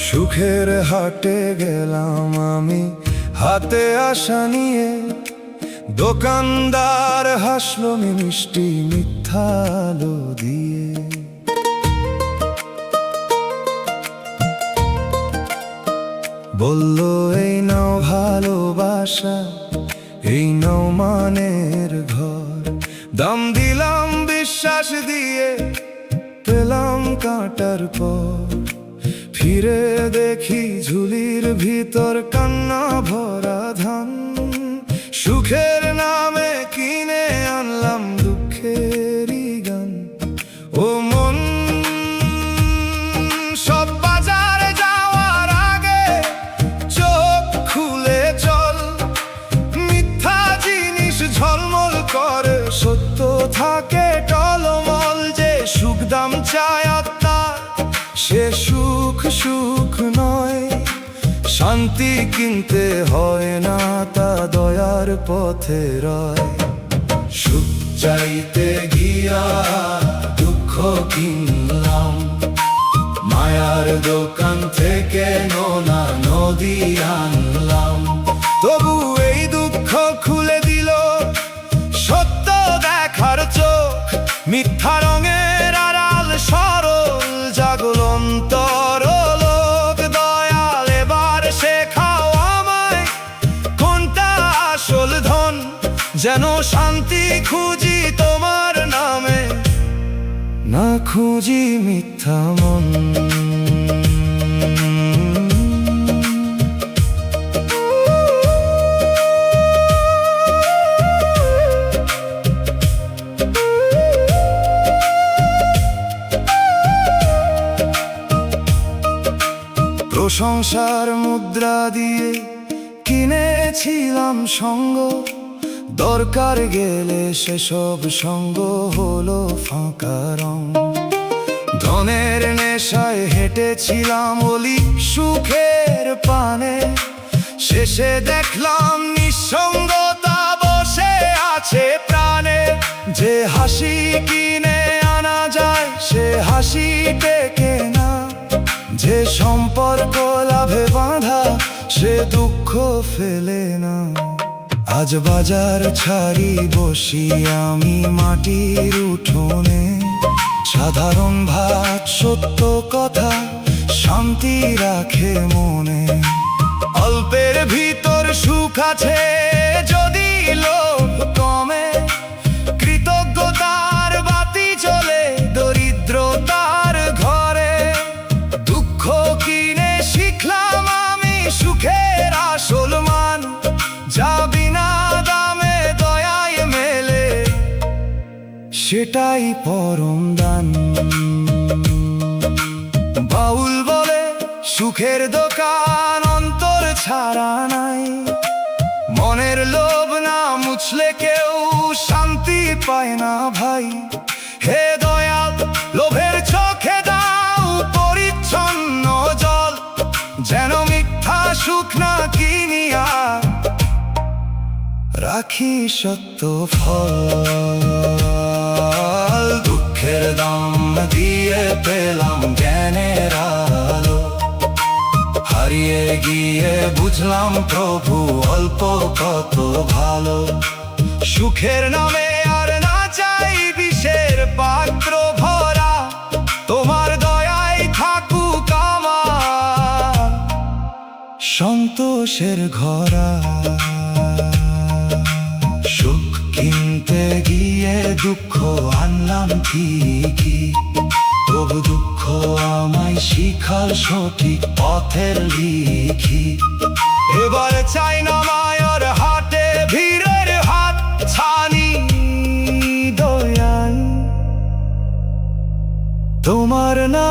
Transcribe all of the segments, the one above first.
সুখের হাটে গেলাম আমি হাতে আশা নিয়ে, দোকানদার হাসলো মিষ্টি মিথ্যা আলো দিয়ে। বলল এই নাও ভালোবাসা, এই নাও মানের ঘর। দাম দিলাম বিশ্বাস দিয়ে, পেলাম কাঁটার পর। ফিরে দেখি ঝুলির ভিতর কান্না ভরা ধান। সুখের নামে কিনে আনলাম দুঃখেরই গান। ও মন, সব বাজারে যাওয়ার আগে চোখ খুলে চল। মিথ্যা জিনিস ঝলমল করে, সত্য থাকে টলমল। যে সুখ দাম চায় আত্মার, সে সুখ সুখ নয়। শান্তি কিনতে হয় না, তা দয়ার পথে রয়। সুখ চাইতে গিয়া দুঃখ কিনলাম, মায়ার দোকান থেকে নোনা নদী আনলাম। তবু এই দুঃখ খুলে দিল সত্য দেখার চোখ। মিথ্যা রঙের আড়াল সরল জাগল অন্তর লোক। দয়াল এবার শেখাও আমায় কোনটা আসল ধন। যেন শান্তি খুঁজি তোমার নামে, না খুঁজি মিথ্যা মন। প্রশংসার মুদ্রা দিয়ে কিনেছিলাম সঙ্গ, দরকার গেলে সেসব সঙ্গ হলো ফাঁকা রং। ধনের নেশায় হেঁটেছিলাম অলি সুখের পানে, শেষে দেখলাম নিঃসঙ্গতা বসে আছে প্রাণে। যে হাসি কিনে আনা যায়, সে হাসি টেকে না। যে সম্পর্ক লাভে বাঁধা, সে দুঃখ ফেলে না। আজ বাজার ছাড়ি বসি আমি মাটির উঠোনে। সাধারণ ভাত সত্য কথা শান্তি রাখে মনে। অল্পের ভিতর সুখ আছে যদি লোভ কমে। কৃতজ্ঞতার বাতি জ্বলে দরিদ্রতার ঘরে। দুঃখ কিনে শিখলাম আমি সুখের আসল মান। যা বিনা দামে দয়ায় মেলে, সেটাই পরম দান। বাউল বলে সুখের দোকান অন্তর ছাড়া নাই। মনের লোভ না মুছলে কেউ শান্তি পায় না ভাই। হে দয়াল, লোভের চোখে দাও পরিচ্ছন্ন জল। যেন মিথ্যা সুখ না কিনিয়া রাখি সত্য ফল। দুঃখের দাম দিয়ে পেলাম জ্ঞানের আলো। হারিয়ে গিয়ে বুঝলাম প্রভু অল্প কত ভালো। সুখের নামে আর না চাই বিষের পাত্র ভরা। তোমার দয়ায় থাকুক আমার সন্তোষের ঘরা। সুখ কিনতে গিয়ে দুঃখ আনলাম ঠিকই, তবু দুঃখ আমায় শিখার সঠিক পথের লিখি। এবার চাই না মায়ার হাটে ভিড়ের।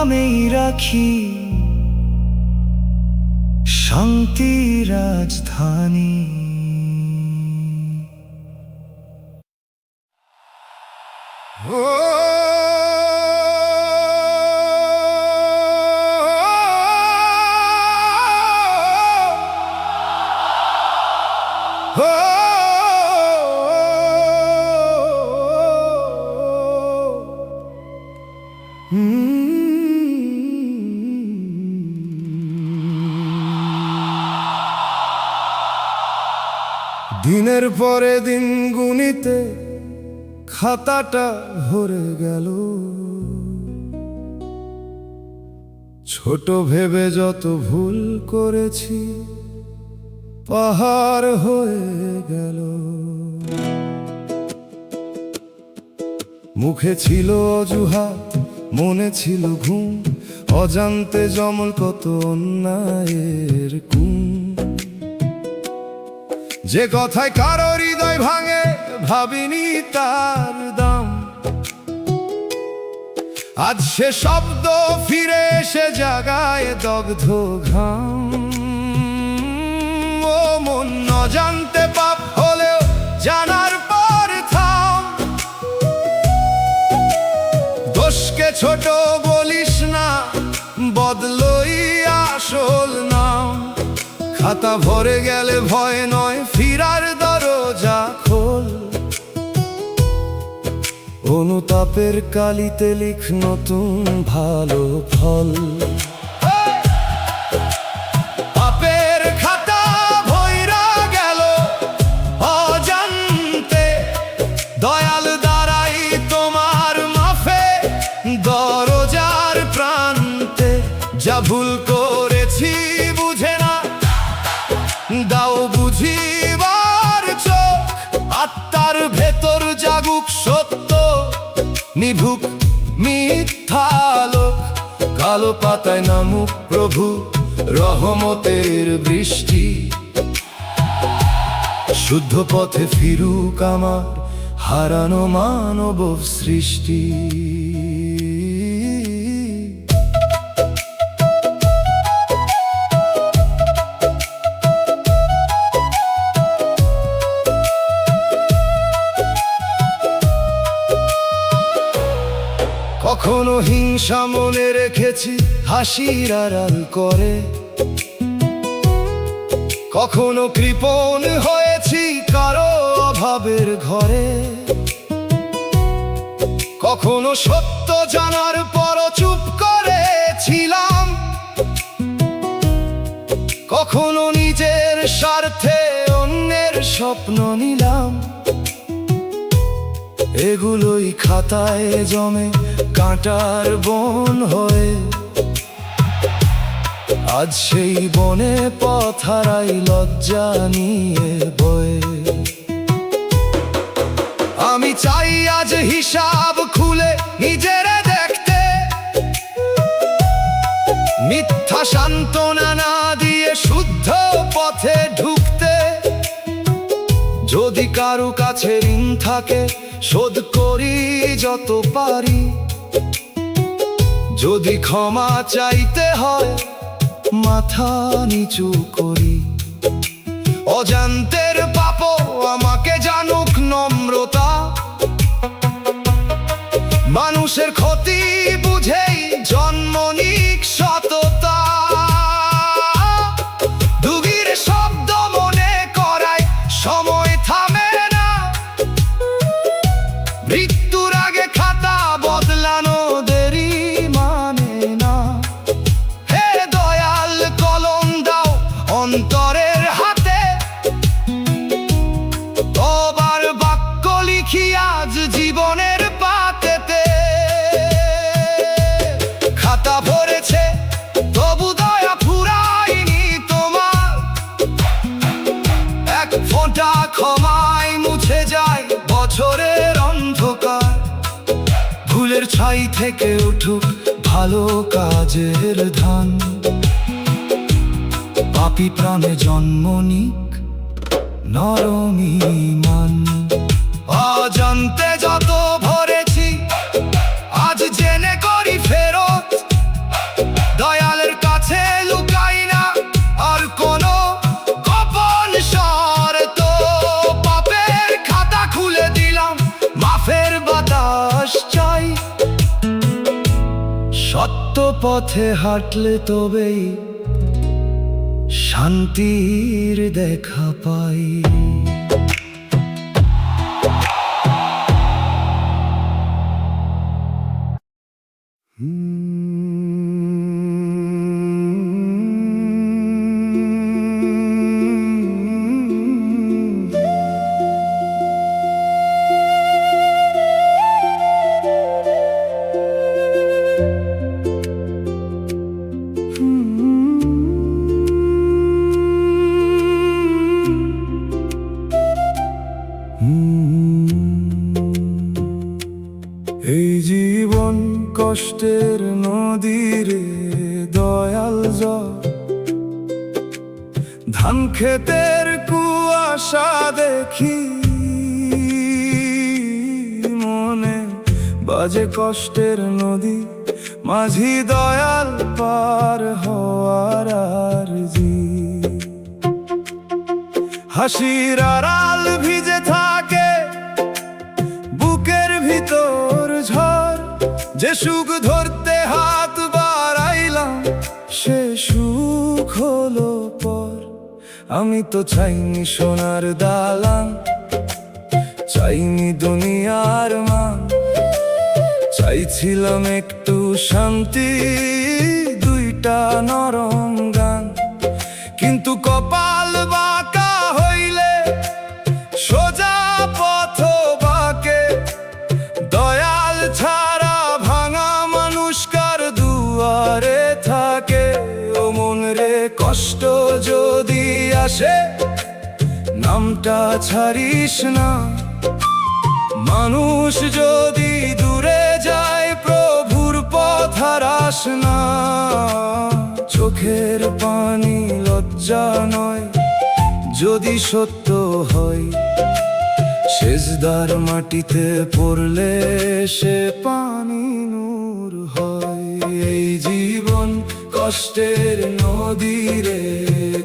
নামেই রাখি শান্তি রাজধানী। দিনের পরে দিন গুনিতে খাতাটা ভরে গেল, ছোট ভেবে যত ভুল করেছি পাহাড় হয়ে গেল। মুখে ছিল অজুহাত, মনে ছিল ঘুম, অজান্তে জমল কত অন্যায়ের কুম। যে কথায় কারো হৃদয় ভাঙে ভাবিনি তার দাম, আজ সে শব্দ ফিরে এসে জাগায় দগ্ধ ঘাম। ও মন অজান্তে পাপ হলেও জানার পর থাম, দোষকে ছোট বলিস না, বদলই আসল নাম। খাতা ভরে গেলে ভয় নয়, ফিরার দরজা খোল। অনুতাপের কালিতে লিখ নতুন ভালো ফল। পাপের খাতা ভইরা গেল অজান্তে, দয়াল দাঁড়াই তোমার মাফে দরজার প্রান্তে। যা ভুল করেছি বুঝে না দাও বুঝিবার চোখ, আত্মার ভেতর জাগুক সত্য, নিভুক মিথ্যা লোক। কালো পাতায় নামুক প্রভু রহমতের বৃষ্টি, শুদ্ধ পথে ফিরুক আমার হারানো মানব সৃষ্টি। কখনো হিংসা মনে রেখেছি হাসির আড়াল করে, কখনো কৃপণ হয়েছি কারো অভাবের ঘরে। কখনো সত্য জানার পরও চুপ করেছিলাম, কখনো নিজের স্বার্থে অন্যের স্বপ্ন নিলাম। এগুলোই খাতায় জমে কাঁটার বন হয়ে, আজ সেই বনে পথ হারাই লজ্জা নিয়ে বয়ে। আমি চাই আজ হিসাব খুলে নিজের দেখতে, মিথ্যা সান্ত্বনা না দিয়ে শুদ্ধ পথে ঢুকতে। যদি কারো কাছে ঋণ থাকে শোধ করি যত পারি, যদি ক্ষমা চাইতে হয় মাথা নিচু করি। অজান্তের পাপ আমাকে জানুক নম্রতা, মানুষের ক্ষতি বুঝেই জন্ম নিক সততা। দুগির শব্দ মনে করায় সময় থামে না, মৃত্যুর আগে খাতা বদলানো দেরি মানে না। হে দয়াল কলম দাও অন্তরের হাতে, তোবার বাক্য লিখি আজ জীবনের পাতেতে। খাতা ভরেছে তবু দয়া ফুরায়নি তোমার, এক ফোঁটা ক্ষমায় মুছে যায় বছরের অন্ধকার। ভুলের ছাই থেকে উঠুক ভালো কাজের ধান, পাপী প্রাণে জন্ম নিক নরম ঈমান। অজান্তে যত ভরেছি আজ জেনে করি ফেরত, আকাশ চাই, সত্য পথে হাঁটলে তবেই শান্তির দেখা পাই। এই জীবন কষ্টের নদীরে দয়াল জল, ধান ক্ষেতের কুয়াশা দেখি মনে বাজে কষ্টের নদী, মাঝি দয়াল পার হওয়ার আরজি। হাসির আড়াল ভিজে থাকে বুকের ভিতর ঝড়, যে সুখ ধরতে হাত বাড়াইলাম সে সুখ হলো পর। আমি তো চাইনি সোনার দালান, চাইনি দুনিয়ার মান, চাইছিলাম একটু শান্তি, দুইটা নরম গান। কিন্তু কপাল বাঁকা হইলে সোজা পথ বাঁকে, দয়াল ছাড়া ভাঙা মানুষ কার দুয়ারে থাকে। ও মন রে কষ্ট যদি আসে নামটা ছাড়িস না, মানুষ যদি দূরে যায় প্রভুর পথ হারাস না। চোখের পানি লজ্জা নয় যদি সত্য হয়, সেজদার মাটিতে পড়লে সে পানি নূর হয়। এই জীবন কষ্টের নদীরে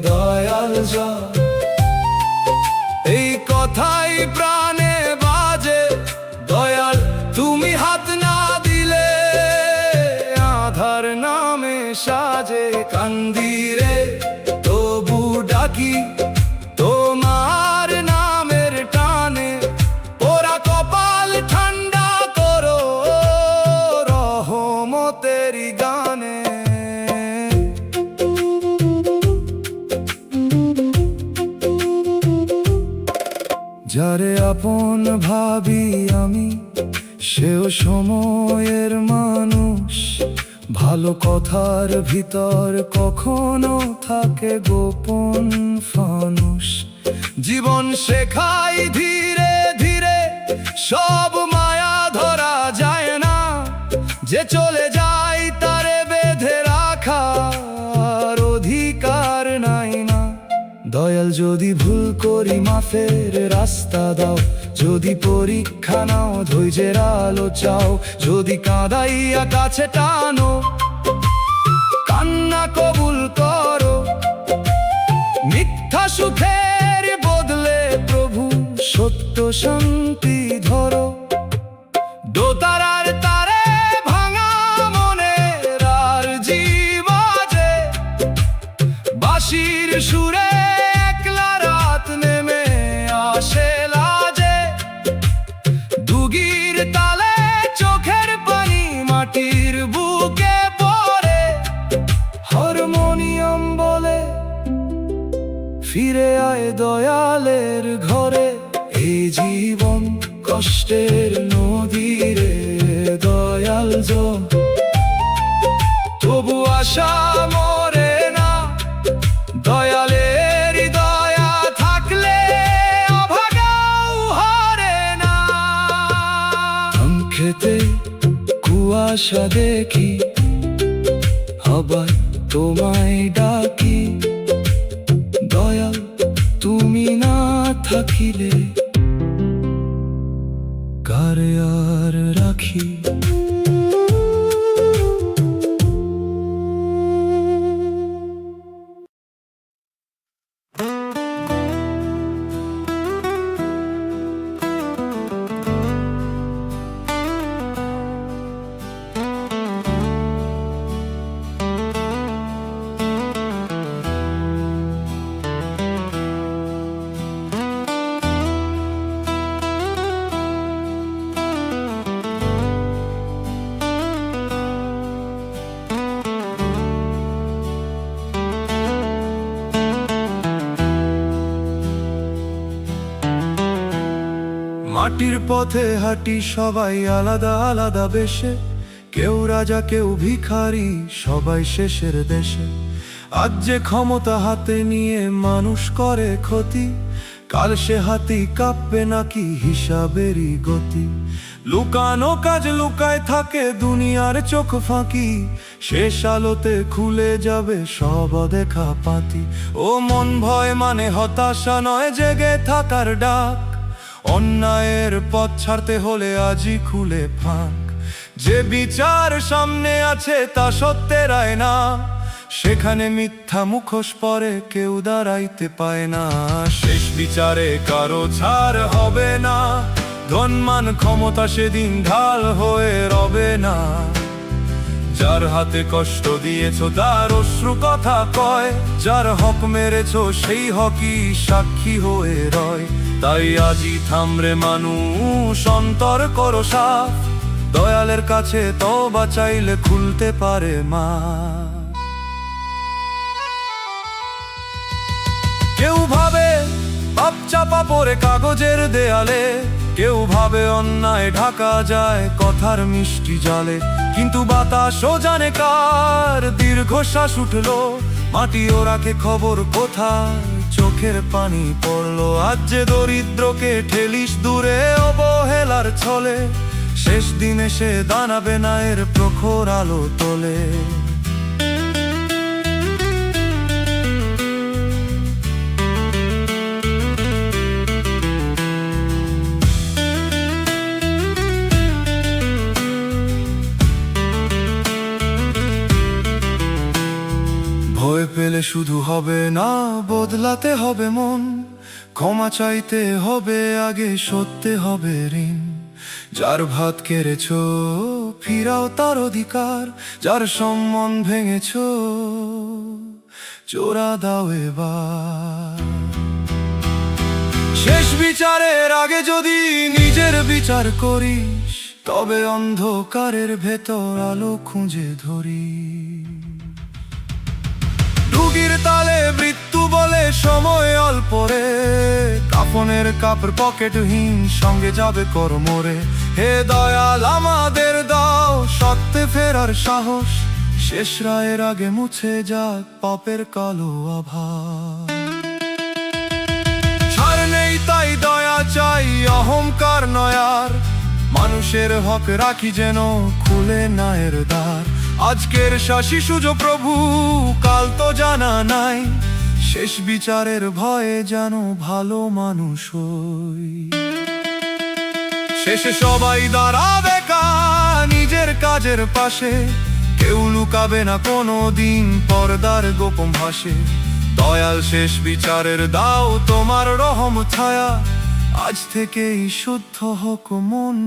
দয়াল জল, এই কথাই প্রাণে বাজে দয়াল তুমি হাত না দিলে আধার নামে সাজে। কান্দিরে তবু ডাকি তোমার নামের টানে, ওরা কপাল ঠান্ডা করো রহমতেরি গানে। যারে আপন ভাবি আমি সেও সময়ের মানুষ, ভালো কথার ভিতর কখনো থাকে গোপন ফানুষ। জীবন শেখাই ধীরে ধীরে সব মায়া ধরা যায় না, যে চলে যায় তারে বেঁধে রাখার অধিকার নাই না। দয়াল যদি ভুল করি মাফের রাস্তা দাও, যদি পরীক্ষা নাও ধৈর্যের আলো চাও, যদি কাঁদাইয়া কাছে টানো কান্না কবুল করো। মিথ্যা সুখের বদলে প্রভু সত্য শান্তি ধরো। দোতারার তারে ভাঙা মনের আর জীবাজে, বাঁশির সুরে একলা রাত নেমে আসে লাজে। দুগির তালে চোখের পানি মাটির বুকে পড়ে, হারমোনিয়াম বলে ফিরে আয় দয়ালের ঘরে। এই জীবন কষ্টের নদীরে দয়াল জল, তবু আশা মরে না। দয়ালের দয়া থাকলে অভাগাও হারে না। ধান খেতে কুয়াশা দেখি আবার তোমায় ডাকি, দয়াল তুমি না থাকিলে কারে আর রাখি। মাটির পথে হাঁটি সবাই আলাদা আলাদা বেশে, কেউ রাজা কেউ ভিখারি, সবাই শেষের দেশে। আজ যে ক্ষমতা হাতে নিয়ে মানুষ করে ক্ষতি, কাল সে হাতি কাঁপবে নাকি হিসাবেরই গতি। লুকানো কাজ লুকায় থাকে দুনিয়ার চোখ ফাঁকি, শেষ আলোতে খুলে যাবে সব অদেখা পাতি। ও মন ভয় মানে হতাশা নয়, জেগে থাকার ডাক। অন্যায়ের পথ ছাড়তে হলে আজই খুলে ফাঁক। যে বিচার সামনে আছে তা সত্যের আয়না, সেখানে মিথ্যা মুখোশ পরে কেউ দাঁড়াইতে পায় না। শেষ বিচারে কারো ছাড় হবে না, ধনমান ক্ষমতা সেদিন ঢাল হয়ে রবে না। যার হাতে কষ্ট দিয়েছ তার অশ্রু কথা কয়, যার হক মেরেছ সেই হকই সাক্ষী হয়ে রয়। তাই আজই থামরে মানুষ, অন্তর করো সাফ, দয়ালের কাছে তওবা চাইলে খুলতে পারে মা। কেউ ভাবে পাপ চাপা পড়ে কাগজের দেয়ালে, কেউ ভাবে অন্যায় ঢাকা যায় কথার মিষ্টি জালে। কিন্তু বাতাসও জানে কার দীর্ঘশ্বাস উঠলো, মাটিও রাখে খবর কোথায় চোখের পানি পড়লো। আজ যে দরিদ্রকে ঠেলিস দূরে অবহেলার ছলে, শেষ দিনে সে দাঁড়াবে না এর প্রখর আলো তোলে। ভয় পেলে শুধু হবে না, বদলাতে হবে মন। ক্ষমা চাইতে হবে আগে, সত্যে হবে ঋণ। যার ভাত কেড়েছ ফিরাও তার অধিকার, যার সম্মান ভেঙেছ চোরা দাও এবার। শেষ বিচারের আগে যদি নিজের বিচার করিস, তবে অন্ধকারের ভেতর আলো খুঁজে ধরিস। রুগীর তালে মৃত্যু বলে সময় অল্প রে, কাফনের কাপড় পকেটহীন সঙ্গে যাবে করমরে। হে দয়াল আমাদের দাও সত্যে ফেরার সাহস, শেষ রায়ের আগে মুছে যাক পাপের কালো আভাস। ছাড় নেই তাই দয়া চাই, অহংকার নয় আর, মানুষের হক রাখি যেন খুলে নায়ের দ্বার। আজকের শাসি সুযোগ প্রভু, কাল তো জানা নাই, শেষ বিচারের ভয়ে যেন ভালো মানুষ হই। শেষে সবাই দাঁড়াবে নিজের কাজের পাশে, কেউ লুকাবে না কোনো দিন পর্দার গোপন ভাসে। দয়াল শেষ বিচারের দাও তোমার রহম ছায়া, আজ থেকেই শুদ্ধ হোক মন,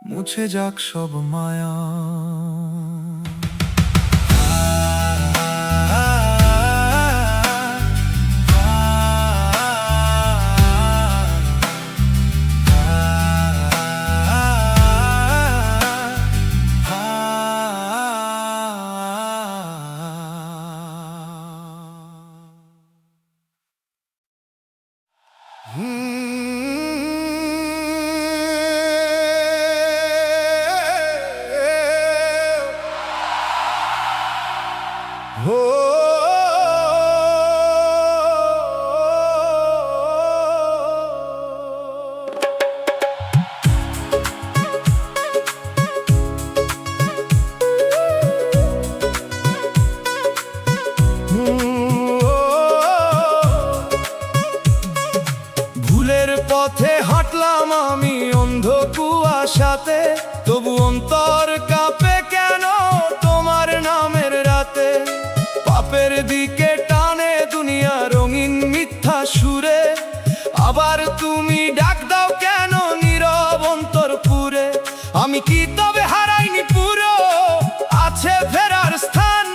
মুছে যাক সব মায়া। ভুলের পথে হাঁটলাম আমি অন্ধ কুয়াশাতে, তবু অন্তর কাঁপে কেন তোমার নামের রাতে। পাপের দিকে টানে দুনিয়া রঙিন মিথ্যা সুরে, আবার তুমি ডাক দাও কেন নীরব অন্তর পুরে। আমি কি তবে হারাইনি পুরো, আছে ফেরার স্থান,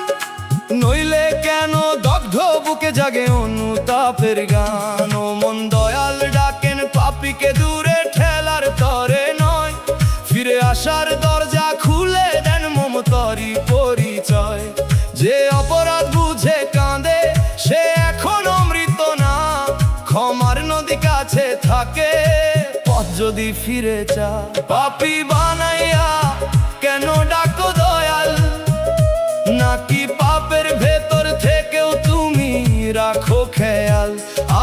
নইলে কেন দগ্ধ বুকে জাগে অনুতাপের গান। ও মন দয়াল ডাকেন পাপীকে দূরে ঠেলার তরে নয়, ফিরে আসার দরজা খুলে দেন মমতারি পরিচয়। যে অপরাধ বুঝে কাঁদে সে এখনো মৃত না, ক্ষমার যদি ফিরে চা। পাপী বানাইয়া কেন ডাকো দয়াল, নাকি পাপের ভেতর থেকেও তুমি রাখো খেয়াল?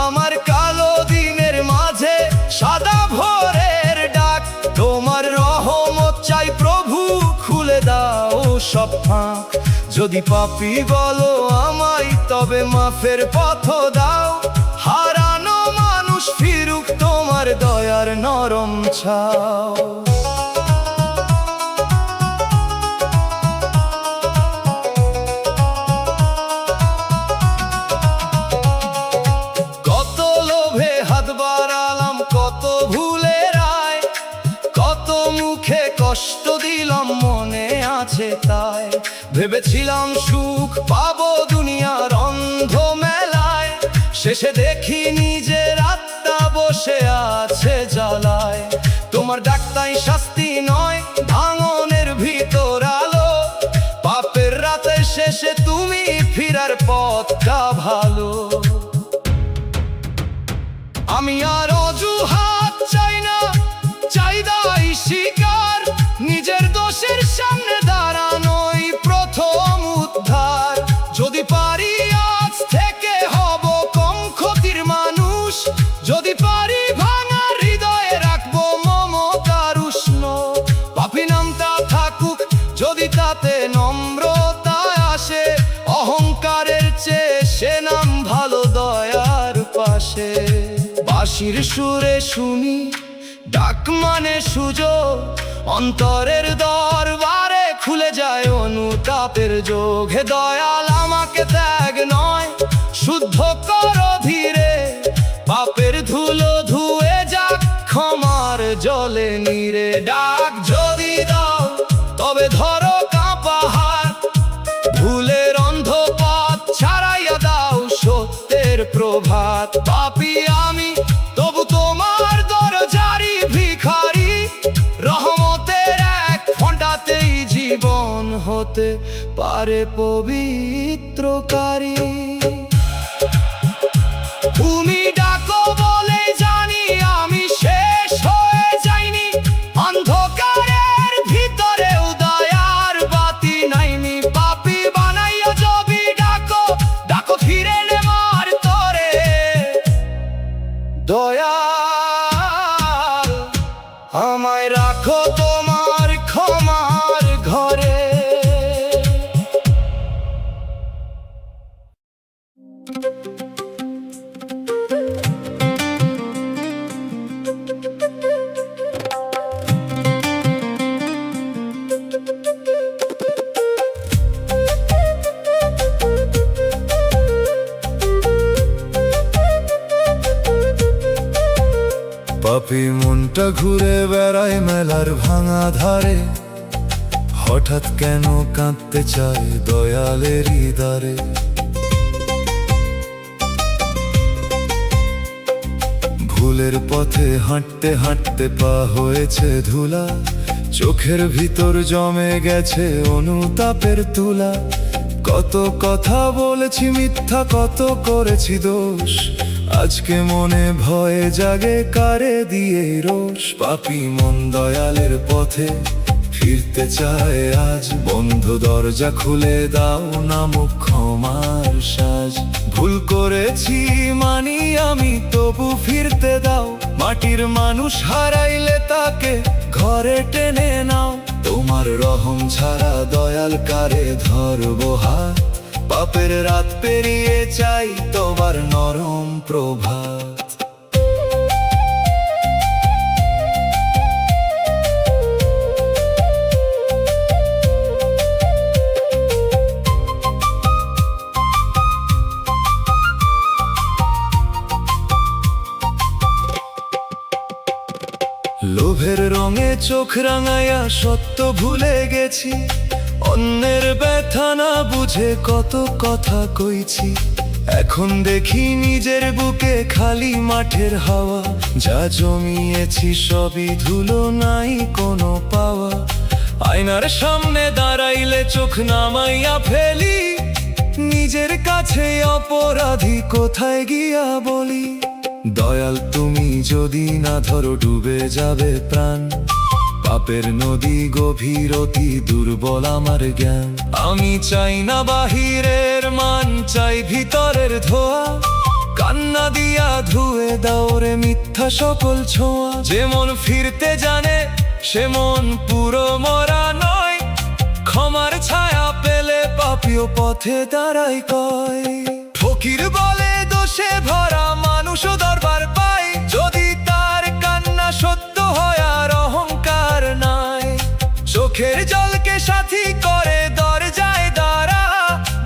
আমার কালো দিনের মাঝে সাদা ভোরের ডাক, তোমার রহমত চাই প্রভু, খুলে দাও সব ফাঁক। যদি পাপী বলো আমায়, তবে মাফের পথ দাও। হারানো মানুষ ফিরুক তোমার দয়ার নরম ছাও। কত লোভে হাত বাড়ালাম, কত ভুলে রায়, কত মুখে কষ্ট দিলাম, মনে আছে তাই। ভেবেছিলাম সুখ পাবো দুনিয়ার অন্ধ মেলায়, শেষে দেখি নিজের আত্মা বসে আছে জ্বালায়। তোমার ডাকটাই শাস্তি নয়, ভাঙনের ভিতর আলো। পাপের রাতে শেষে তুমি ফিরার পথটা ভালো। আমি আর অজুহাত চাই না, চাই দায় স্বীকার। নিজের দোষের সামনে দাঁড়ানোই প্রথম উদ্ধার। যদি পারি আজ থেকে হব কম ক্ষতির মানুষ, যদি পারি ভাঙা হৃদয়ে রাখবো মমতার উষ্ণ। পাপী নামটা থাকুক যদি তাতে নম্রতা আসে, অহংকারের চেয়ে সে নাম ভালো দয়ার পাশে। বাঁশির সুরে শুনি ডাক মানে সুযোগ, অন্তরের দরবারে খুলে যায় অনুতাপের যোগ। হে দয়াল আমাকে ত্যাগ নয়, শুদ্ধ করো ধীরে। পাপের ধুলো ধুয়ে যাক ক্ষমার জলে নীরে। ডাক যদি দাও তবে ধরো কাঁপা হাত, ভুলের অন্ধ পথ ছাড়াইয়া দাও সত্যের প্রভাত। পাপী আমি তবু তোমার দরজারি ভিখারি, রহমতের এক ফোঁটাতেই জীবন হতে পারে পবিত্রকারী। তুমি ডাকো বলে জানি আমি শেষ হয়ে যাইনি, অন্ধকারের ভিতরেও দয়ার বাতি নাইনি। পাপী বানাইয়া যদি ডাকো, ডাকো ফিরে নেবার তরে। দয়াল আমায় রাখো তোমার ক্ষমার ঘরে। পাপী মনটা ঘুরে বেড়ায় মেলার ভাঙা ধারে, হঠাৎ কেন কাঁদতে চায় দয়ালেরই দ্বারে। ভুলের পথে হাঁটতে হাঁটতে পা হয়েছে ধুলা, চোখের ভিতর জমে গেছে অনুতাপের তুলা। কত কথা বলেছি মিথ্যা, কত করেছি দোষ, আজকে মনে ভয়ে জাগে কারে দিয়ে রোষ। পাপী মন দয়ালের পথে ফিরতে চায় আজ, বন্ধ দরজা খুলে দাও না মুখ ক্ষমার সাজ। ভুল করেছি মানি আমি তবু ফিরতে দাও, মাটির মানুষ হারাইলে তাকে ঘরে টেনে নাও। তোমার রহম ছাড়া দয়াল কারে ধরবো হাত, পাপের রাত পেরিয়ে চাই তোমার নরম প্রভাত। লোভের রঙে চোখ রাঙাইয়া সত্য ভুলে গেছি, অন্যের ব্যথা না বুঝে কত কথা কইছি। এখন দেখি নিজের বুকে খালি মাঠের হাওয়া, যা জমিয়েছি সবই ধুলো, নাই কোনো পাওয়া। আয়নার সামনে দাঁড়াইলে চোখ নামাইয়া ফেলি, নিজের কাছে অপরাধী কোথায় গিয়া বলি। দয়াল তুমি যদি না ধরো ডুবে যাবে প্রাণ। পাপের নদী গভীর, অতি দুর্বল আমার জ্ঞান। আমি চাই না বাহিরের মান, চাই ভিতরের ধোয়া। কান্না দিয়া ধুয়ে দাও রে মিথ্যা সকল ছোঁয়া। যে মন ফিরতে জানে সে মন পুরো মরা নয়। ক্ষমার ছায়া পেলে পাপীয় পথে দাঁড়াই কয়। ফকির বলে দোষে ভরা মানুষও দরবার পায়, যদি তার কান্না সত্য হয় আর অহংকার নাই। চোখের জলকে সাথী করে দরজায় দাঁড়া,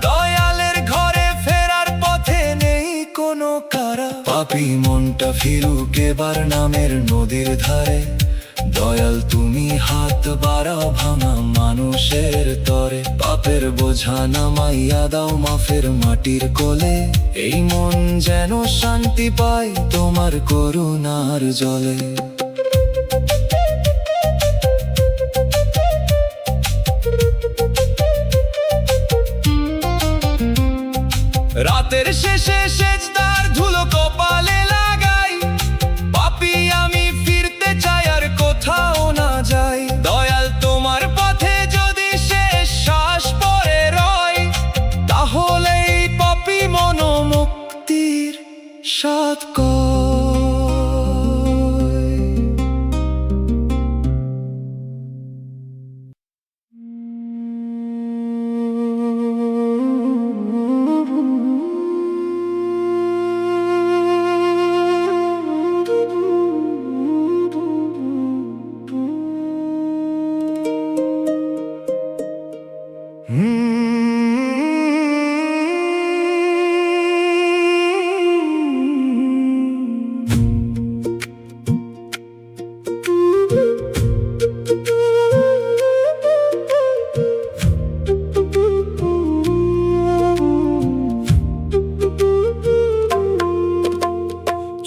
দয়ালের ঘরে ফেরার পথে নেই কোনো কারা। পাপী মনটা ফিরুক এবার নামের নদীর ধারে। দয়াল তুমি হাত বাড়াও ভাঙা মানুষের তরে। পাপের বোঝা নামাইয়া দাও মাফের মাটির কোলে। এই মন যেন শান্তি পায় তোমার করুণার জলে। রাতের শেষে সেজদার ধুলো কপালে লাগাই। পাপী আমি ফিরতে চাই আর কোথাও না যাই। দয়াল তোমার পথে যদি শেষ শ্বাস পড়ে রয়, তাহলেই পাপী মন মুক্তির স্বাদ কয়।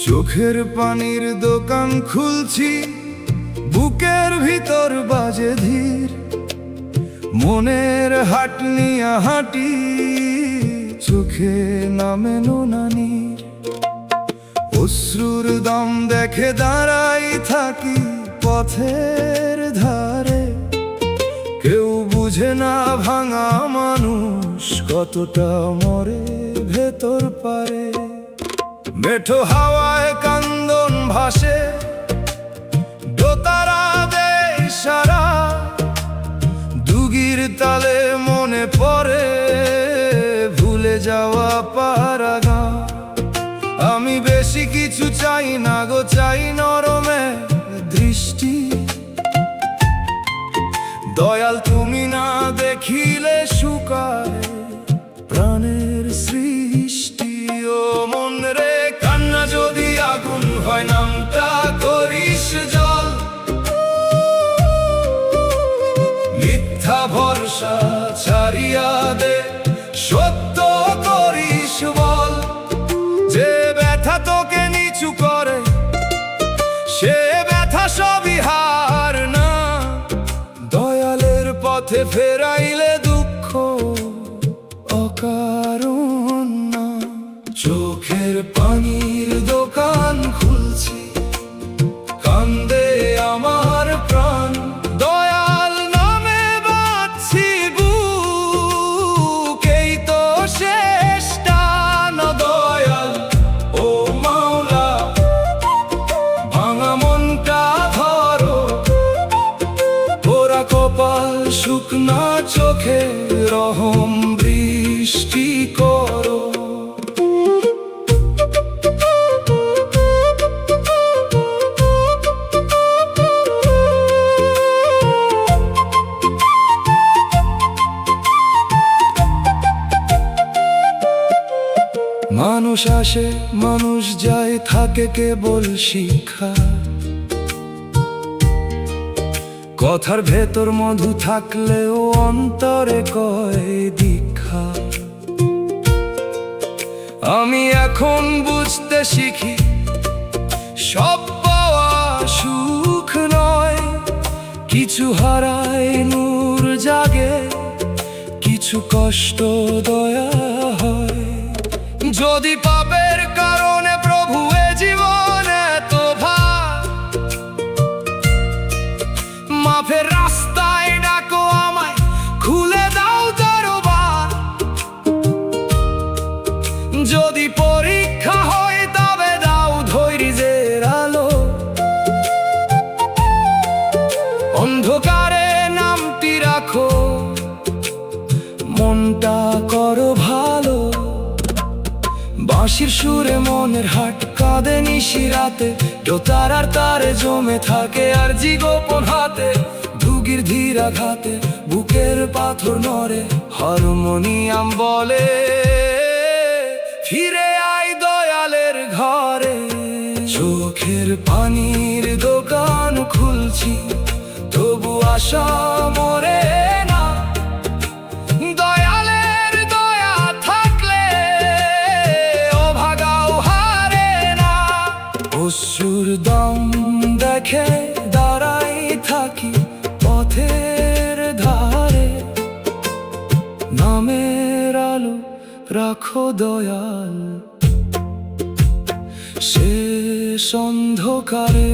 চোখের পানির দোকান খুলছি, বুকের ভিতর বাজে ধীর। মনের হাট নিয়া হাঁটি, চোখে নামে নোনানির। অশ্রুর দম দেখে দাঁড়াই থাকি পথের ধারে। কেউ বুঝে না ভাঙা মানুষ কতটা মরে ভেতর পারে। মেঠো হাওয়ায় কান্দন ভাসে, দোতারা দেয় ইশারা। দুগির তালে মনে পড়ে ভুলে যাওয়া পারাগা। আমি বেশি কিছু চাই না গো, চাই নরমে দৃষ্টি। দয়াল তুমি না দেখিলে শুকায় প্রাণের সৃষ্টি। ও মন রে কান্না যদি আগুন হয়, নামটা করিস জল। মিথ্যা ভরসা ছাড়িয়া দে, সত্য করিস বল। যে ব্যথা তোকে নিচু করে, সে ব্যথা সবই হার না। দয়ালের পথে ফেরাইলে দুঃখ অকারণ না। চোখের পানির দোকান খুলছি, কান্দে আমার প্রাণ। দয়াল নামে বাঁধছি বুক, এই তো শেষ টান। দয়াল ও মাওলা ভাঙা মনটা ধরো। পোড়া কপাল শুকনা চোখে রহম বৃষ্টি করো। মানুষ আসে মানুষ যায়, থাকে কেবল শিক্ষা। কথার ভেতর মধু থাকলেও অন্তরে কয় দীক্ষা। আমি এখন বুঝতে শিখি, সব পাওয়া সুখ নয়। কিছু হারায় নূর জাগে, কিছু কষ্ট দয়া হয়। যদি পাপের কারণে প্রভু এ জীবনে এত ফের রাস্তায় ডাকো আমায়, খুলে দাও দরবার। যদি পরীক্ষা হয় তবে দাও ধৈর্যের আলো। অন্ধকারে নামটি রাখো, মনটা করো ভালো। বাঁশির সুরে মনের হাট কাঁদে নিশিরাতে, দোতার আর তারে জমে থাকে আর জি গোপন হাতে। ধুগির ধীর আঘাতে বুকের পাথর নড়ে, হারমোনিয়াম বলে ফিরে আয় দয়ালের ঘরে। চোখের পানির দোকান খুলছি, তবু আশা মরে না। দয়ালের দয়া থাকলে অভাগাও হারে না। অশ্রুর দম দেখে দাঁড়াই থাকি পথের ধারে। নামের আলো রাখো দয়াল শেষ অন্ধকারে।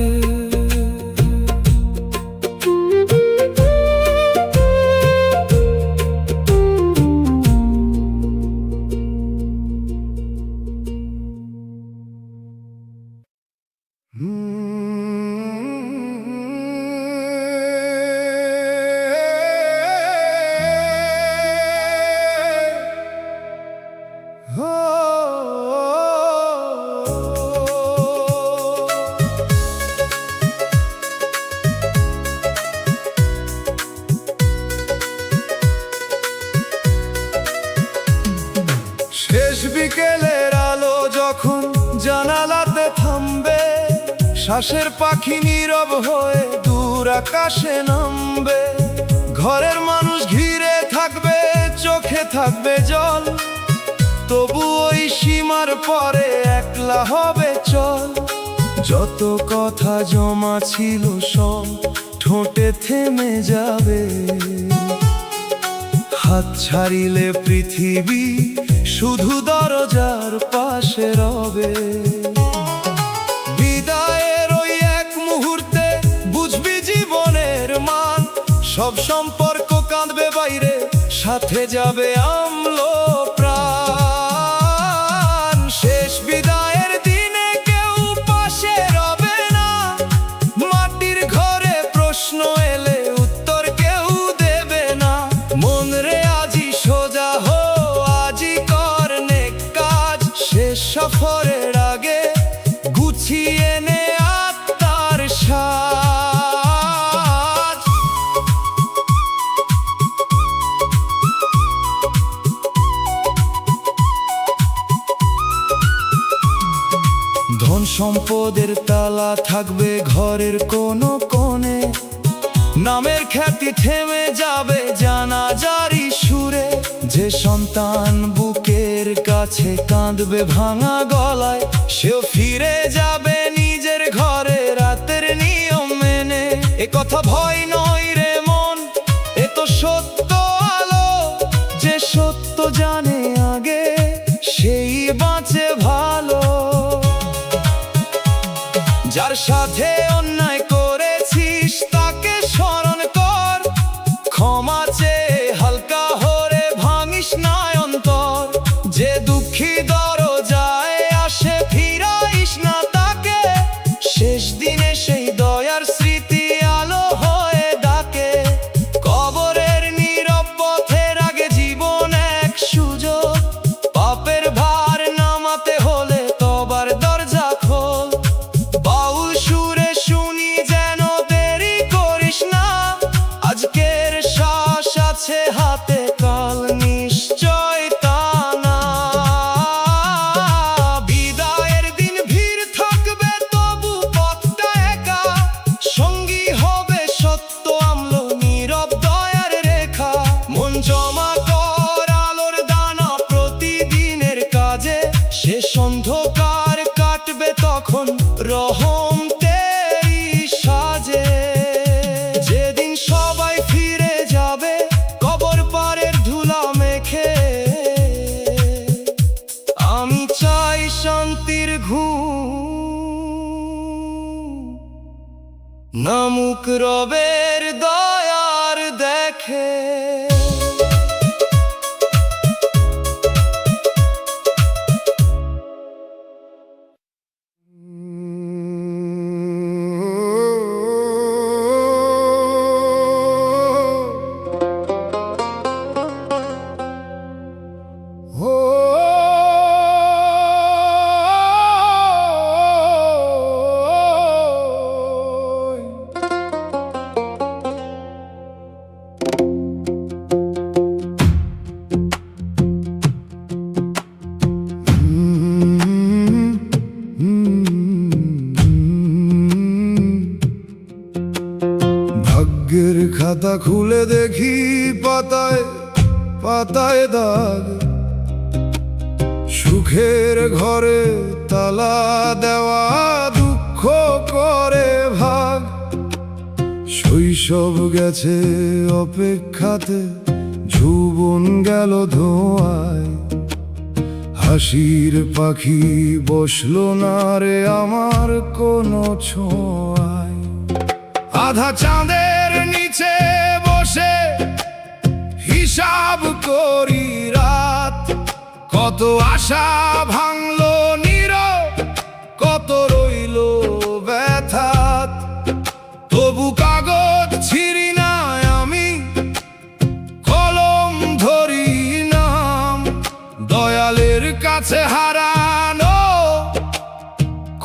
শেষ বিকেলের আলো যখন জানালাতে থামবে, শ্বাসের পাখি নীরব হয়ে দূর আকাশে নামবে। ঘরের মানুষ ঘিরে থাকবে, চোখে থাকবে জল, তবু ওই সীমার পরে একলা হবে চল। যত কথা জমা ছিল সব ঠোঁটে থেমে যাবে। হাত ছাড়িলে পৃথিবী শুধু দরজার পাশে রবে। বিদায়ের ওই এক মুহূর্তে বুঝবি জীবনের মান। সব সম্পর্ক কাঁদবে বাইরে, সাথে যাবে অম্ল প্রাণ। শেষ বিদায়ের দিনে কেউ পাশে রবে না। মাটির ঘরে প্রশ্ন এলে উত্তর কেউ দেবে না। মন রে আজি সোজা হো, আজি কর নেক কাজ। শেষ সফরের আগে গুছিয়ে নে আত্মার সাজ। ধন সম্পদের তালা থাকবে ঘরের কোনো কোণে। নামের খ্যাতি থেমে যাবে জানাজারি সুরে। যে সন্তান বুকের কাছে কাঁদবে ভাঙা গলায়, সেও ফিরে যাবে নিজের ঘরে রাতের নিয়ম মেনে। এ কথা ভয় নয় রে মন, এ তো সত্য আলো। যে সত্য জানে আগে সেই বাঁচে ভালো। যার সাথে অন্যায় করেছিস তাকে স্মরণ কর। ক্ষমা চেয়ে হালকা হরে ভাঙিস না অন্তর। যে দুঃখী দরজায় আসে ফিরাইস না তাকে। শেষ দিনে সেই দয়ার স্মৃতি আলো হয়ে ডাকে। কবরের নীরব পথের আগে জীবন এক সুযোগ। পাপের ভার নামাতে হলে তবার দরজা খোল। বাউল সুরে শুনি যেন দেরি করিস না। আজকের শ্বাস আছে হাতে, কাল নিশ্চয় তা না। বিদায়ের দিন ভিড় থাকবে তবু পথটা একা। সঙ্গী হবে সত্য আমল নীরব দয়ার রেখা। মন জমা কর আলোর দানা প্রতিদিনের কাজে। শেষ অন্ধকার কাটবে তখন রহম তেরি সাজে। যেদিন সবাই ফিরে যাবে কবর পারের ধুলা মেখে। আমি চাই শান্তির ঘুম, নামুক রবের দয়া। দেখে। ভাগ্যের খাতা খুলে দেখি পাতায় পাতায় দাগ, সুখের ঘরে তালা দেওয়া দুঃখ করে ভাগ। শৈশব গেছে অপেক্ষাতে, যৌবন গেল ধোঁয়ায়, হাসির পাখি বসলো না রে আমার কোনো ছোঁয়ায়। আধা চাঁদের নিচে বসে হিসাব করি রাত, কত আশা ভাঙলো নীরব, কত রইল ব্যথাত। তবু কাগজ ছিঁড়ি না আমি, কলম ধরি নাম, দয়ালের কাছে হারানো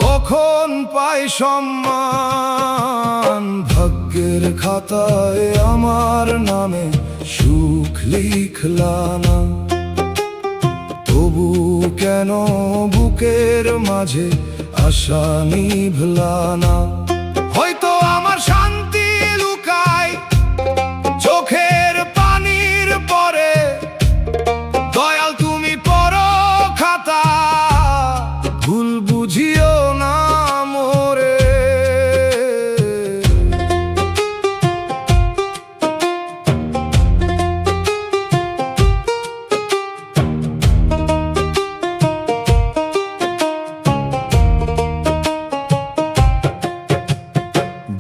কখন পাই সম্মান। ভাগ্যের খাতায় আমার নামে সুখ লিখলা না, তবু কেন বুকের মাঝে আশা নিভলা না। হয়তো আমার শান্তি লুকায় চোখের পানির পরে, দয়াল তুমি পড়ো খাতা, ভুল বুঝিও না মোরে।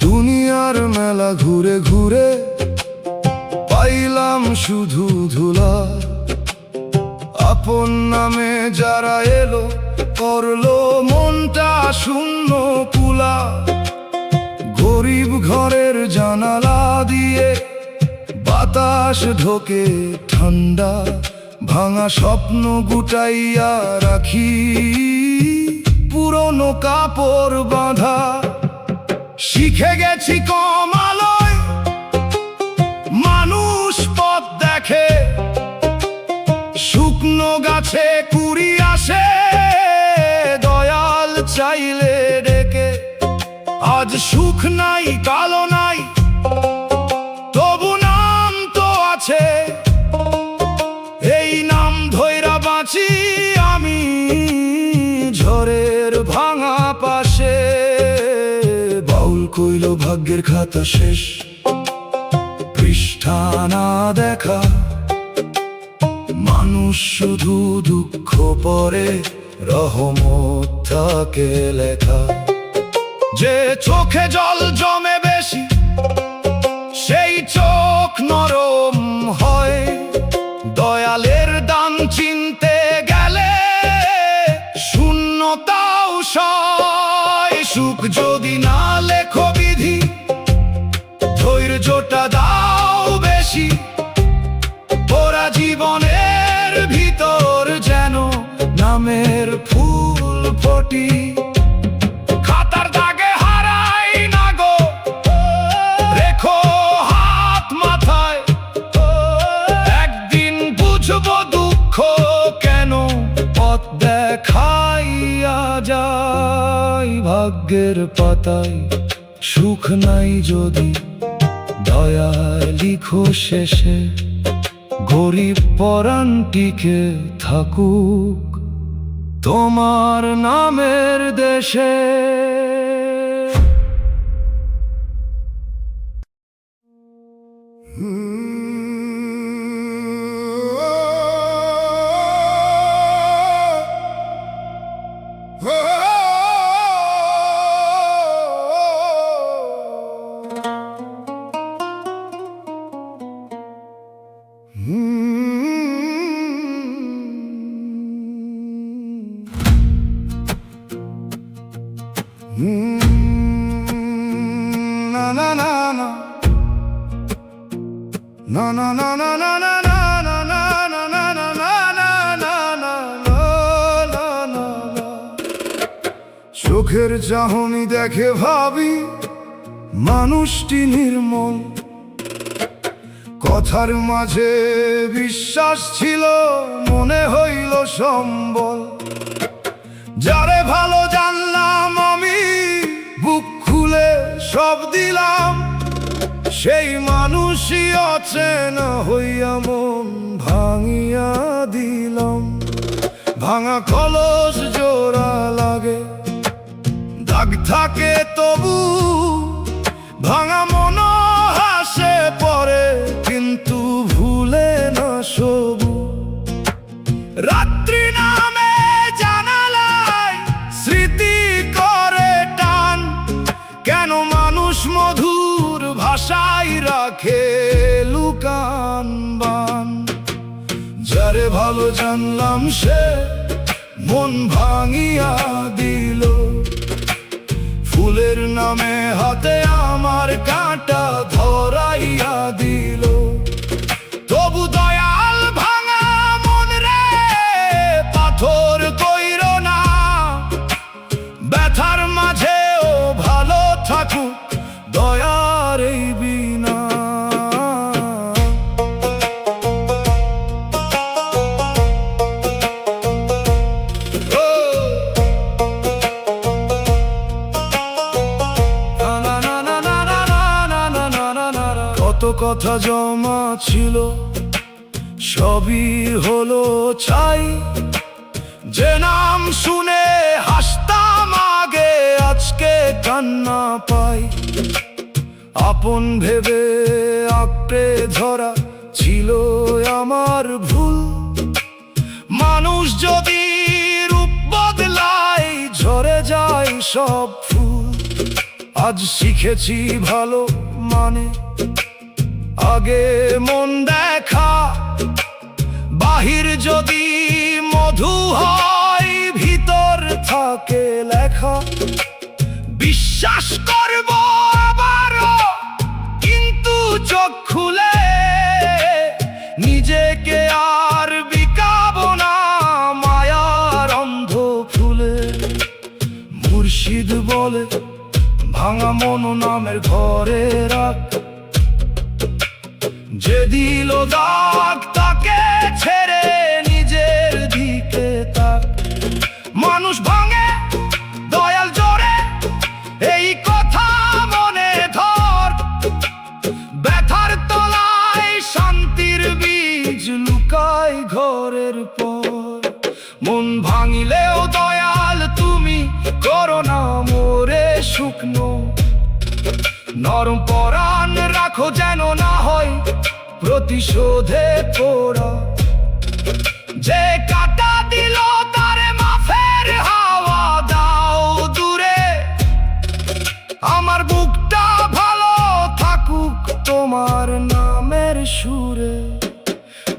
দুনিয়ার মেলা ঘুরে ঘুরে পাইলাম শুধু ধুলা, আপন নামে যারা এলো করলো মনটা শূন্য কুলা। গরিব ঘরের জানালা দিয়ে বাতাস ঢোকে ঠান্ডা, ভাঙা স্বপ্ন গুটাইয়া রাখি পুরনো কাপড় বাঁধা। শিখে গেছি কম আলোয় মানুষ পথ দেখে, শুকনো গাছে কুড়ি আসে দয়াল চাইলে ডেকে। আজ সুখ নাই কালো নাই, তবু নাম তো আছে, এই নাম ধইরা বাঁচি আমি ঝড়ের ভাঙা পাশে। বাউল কইল ভাগ্যের খাতা শেষ, পৃষ্ঠা না দেখা, মানুষ শুধু দুঃখ পরে, রহমত থাকে লেখা। যে চোখে জল জমে বেশি সেই চোখ নরম হয়, দয়ালের দান চিনতে গেলে শূন্যতাও সয়। সুখ যদি না লেখো বিধি, ধৈর্যটা দাও বেশি, ওরা জীবনের ভিতর যেন নামের ফুল ফোটি। খাতার দাগে হারাই না গো, রেখো হাত মাথায়, একদিন বুঝবো দুঃখ কেন পথ দেখাইয়া যায়। ভাগ্যের পাতায় সুখ নাই যদি দয়া লিখো শেষে, গরিব পরাণটিকে থাকুক তোমার নামের দেশে। না না না না না না না না না না না না না না না না না না। চোখের চাহনি দেখে ভাবি মানুষটি নির্মল, কথার মাঝে বিশ্বাস ছিল, মনে হইল সম্বল। যারে ভালো জানলাম আমি, বুক খুলে সব দিলাম, সেই মানুষই অচেনা হইয়া মন ভাঙিয়া দিলাম। ভাঙা কলস জোড়া লাগে, দাগ থাকে তবু, ভাঙা মন হাসে পরে কিন্তু ভুলে না সবু। রাত্রি নামে জানালায় স্মৃতি করে টান, কেন মানুষ মধুর ভাষায় রাখে লুকান বান। যারে ভালো জানলাম সে মন ভাঙিয়া দিল, ফুলের নামে হাতে আমার কাঁটা ধরাইয়া দিল। তবু দয়াল ভাঙা মন রে পাথর কইর না, ব্যথার মাঝেও ভালো থাকুক দয়ার এই বিনা। কত কথা জমা ছিল, সবই হলো ছাই। যে নাম শুনে হাসতাম আগে, আজকে কান্না পাই। আপন ভেবে আঁকড়ে ধরা ছিল আমার ভুল। মানুষ যদি রূপ বদলায়, ঝরে যায় সব ফুল। আজ শিখেছি ভালো মানে আগে মন দেখা, বাহির যদি মধু হয়, ভিতর থাকে লেখা। বিশ্বাস করব আবারও, কিন্তু চোখ খুলে নিজেকে আর বিকাবো না মায়ার অন্ধ ফুলে। মুর্শিদ বলে ভাঙা মন নামের ঘরে রাখ, যে দিল দাগ তাকে ছেড়ে নিজের দিকে তাক। মানুষ ভাঙে দয়াল জোরে, এই কথা মনে ধর। ব্যথার তলায় শান্তির বীজ লুকায় ঘরের পর। মন ভাঙিলেও দয়াল তুমি করো না মোরে শুকনো। নরম পরাণ রাখো যেন না হয় প্রতিশোধে পোড়া। যে কাটা দিল তারে মাফের হাওয়া দাও দূরে। আমার বুকটা ভালো থাকুক তোমার নামের সুরে।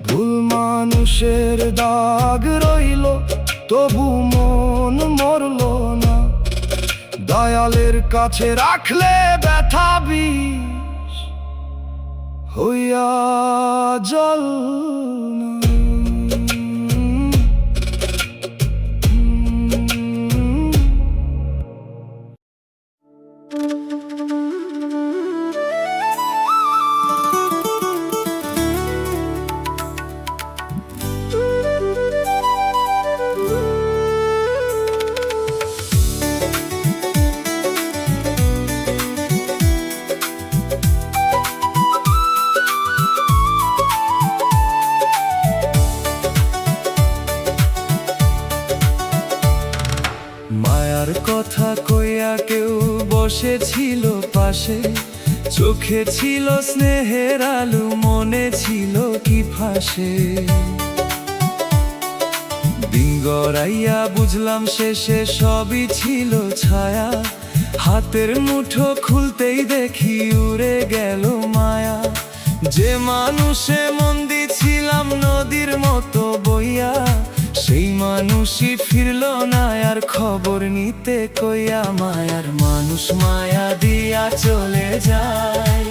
ভুল মানুষের দাগ রইল, তবু মন মরল না। দয়ালের কাছে রাখলে ব্যথা বিষ হইয়া জল না। মায়ার কথা কইয়া কেউ বসেছিল পাশে, চোখে ছিল স্নেহের আলো, মনে ছিল কি ফাঁসে। দিন গড়াইয়া বুঝলাম শেষে সবই ছিল ছায়া। হাতের মুঠো খুলতেই দেখি উড়ে গেল মায়া। যে মানুষে মন দিছিলাম নদীর মতো বইয়া, সেই মানুষই ফিরল না আর খবর নিতে কইয়া। মায়ার মানুষ মায়া দিয়া চলে যায়,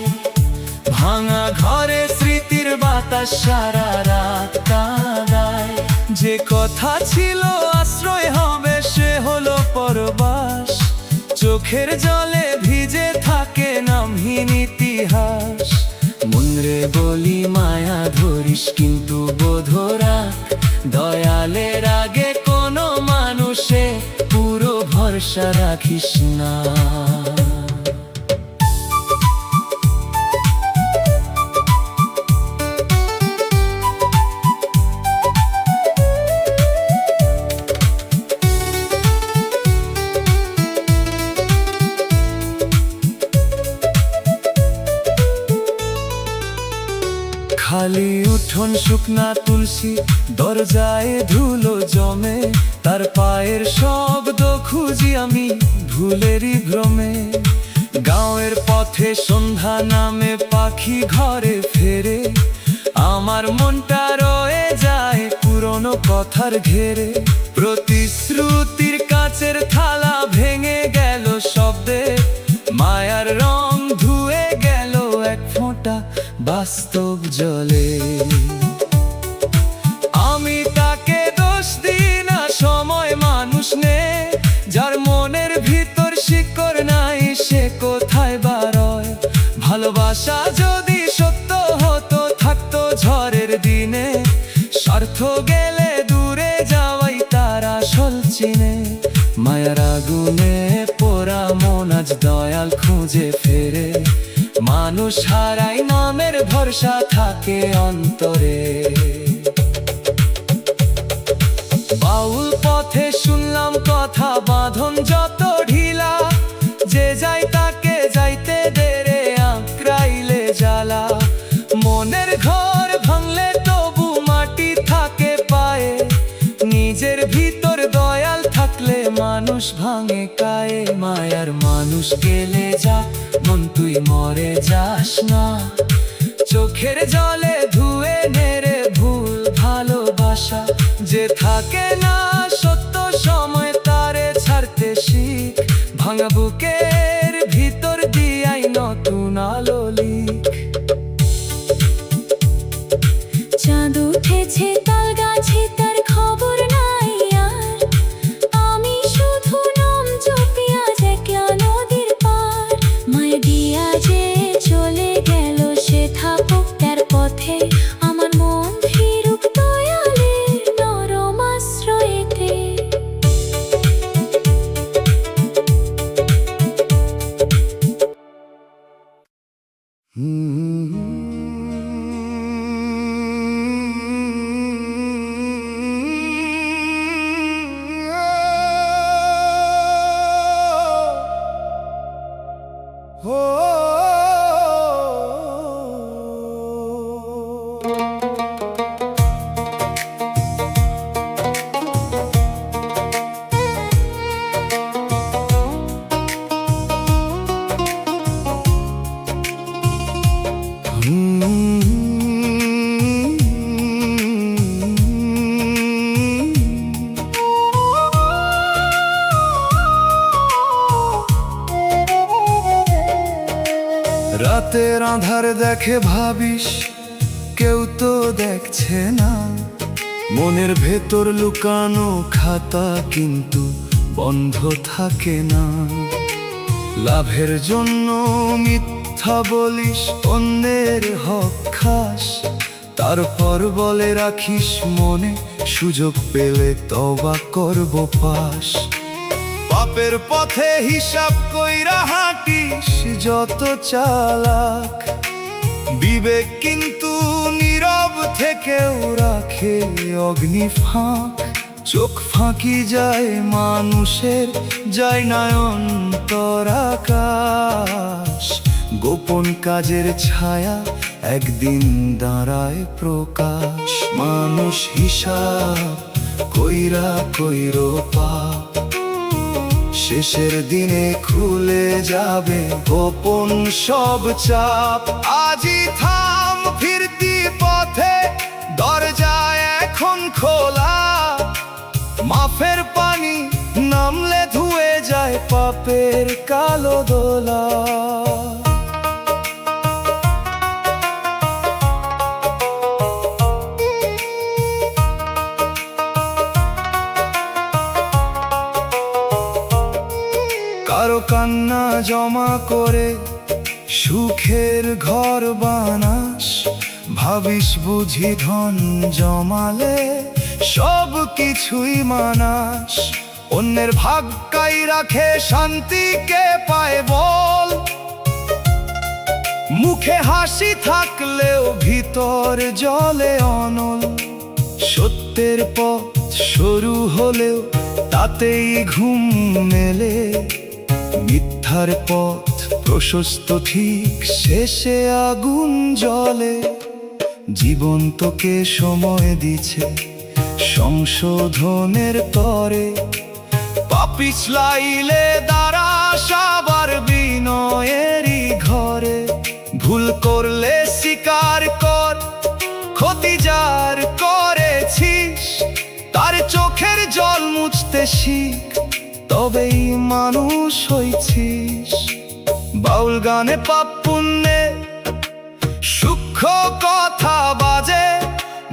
ভাঙা ঘরে স্মৃতি সারা রাত কাঁদায়। যে কথা ছিল আশ্রয় হবে সে হলো পরবাস, চোখের জলে ভিজে থাকে নামহীন ইতিহাস। মনরে বলি মায়া ধরিস কিন্তু বোধ রাখ, দয়ালের আগে কোনো মানুষে পুরো ভরসা রাখিস না। খালি উঠোন শুকনা তুলসী, দরজায় ধুলো জমে, তার পায়ের শব্দ খুঁজি আমি ভুলেরই ভ্রমে। গাঁয়ের পথে সন্ধ্যা নামে পাখি ঘরে ফেরে, আমার মনটা রয়ে যায় পুরনো কথার ঘেরে। প্রতিশ্রুতির কাচের থালা ভেঙে গেল শব্দে, মায়ার রং ধুয়ে গেল এক ফোঁটা বাস্তব জলে। আমি তাকে দোষ দিই না, সময় মানুষ নে, যার মনের ভিতর শিকড় নাই সে কোথায় বারয়। ভালোবাসা যদি সত্য হতো থাকতো ঝড়ের দিনে, স্বার্থ গেলে দূরে যাওয়াই তার আসল চিনে। মায়ার আগুনে পোড়া মন আজ দয়াল খুঁজে ফেরে, মানুষ হারাই নামের ভরসা থাকে অন্তরে। বাউল পথে শুনলাম কথা বাঁধন যত ঢিলা, যে যাই তাকে যাইতে দেরে আঁকড়াইলে জ্বালা। মনের ঘর ভাঙলে তবু মাটি থাকে পায়ে, নিজের ভিতর দয়াল থাকলে মানুষ ভাঙে কায়ে। মায়ার মানুষ গেলে যা মন তুই মরে যাস না, চোখের জলে ধুয়ে নেরে ভুল ভালোবাসা। যে থাকে না সত্য সময় তারে ছাড়তে শিখ, ভাঙা বুকের ভিতর দিয়াই নতুন আলো লিখ। চাঁদ উঠেছে তাল গাছে তার খবর নাই আর, আমি শুধু নাম জপিয়া একলা নদীর পার। মায়া দিয়া যে চলে গেল সে থাকুক তার পথে, আমার মন ফিরুক দয়ালের নরম আশ্রয়েতে। রাতের আঁধার দেখে ভাবিস কেউ তো দেখছে না, মনের ভেতর লুকানো খাতা কিন্তু বন্ধ থাকে না। লাভের জন্য মিথ্যা বলিস, অন্যের হক খাস, তারপর বলে রাখিস মনে সুযোগ পেলে তওবা করব পাশ। পাপের পথে হিসাব কইরা হাঁটিস যত চালাক, বিবেক কিন্তু নীরব থেকেও রাখে অগ্নি ফাঁক। চোখ ফাঁকি যায় মানুষের, যায় না অন্তরাকাশ। গোপন কাজের ছায়া একদিন দাঁড়ায় প্রকাশ। মানুষ হিসাব কইরা কইরো পাপ, শেষের দিনে খুলে যাবে গোপন সব চাপ। আজই থাম ফিরতি পথে, দরজা এখন খোলা। মাফের পানি নামলে ধুয়ে যায় পাপের কালো দোলা। জমা করে সুখের ঘর বানাস, ভাবিস বুঝি ধন জমালে সব কিছুই মানাস। অন্যের ভাগ্যাই রাখে শান্তিকে পায় বল, মুখে হাসি থাকলেও ভিতর জলে অনল। সত্যের পথ সরু হলেও তাতেই ঘুম মেলে, মিথ্যার পথ প্রশস্ত ঠিক শেষে আগুন জ্বলে। জীবন তোকে সময় দিছে সংশোধনের তরে, পাপিছলাইলে দাঁড়াস আবার বিনয়েরই ঘরে। ভুল করলে স্বীকার কর, ক্ষতি যার করেছিস তার চোখের জল মুছতে শিখ, তবেই মানুষ হইছিস। বাউল গানে পাপ পুণ্যে সূক্ষ্ম কথা বাজে,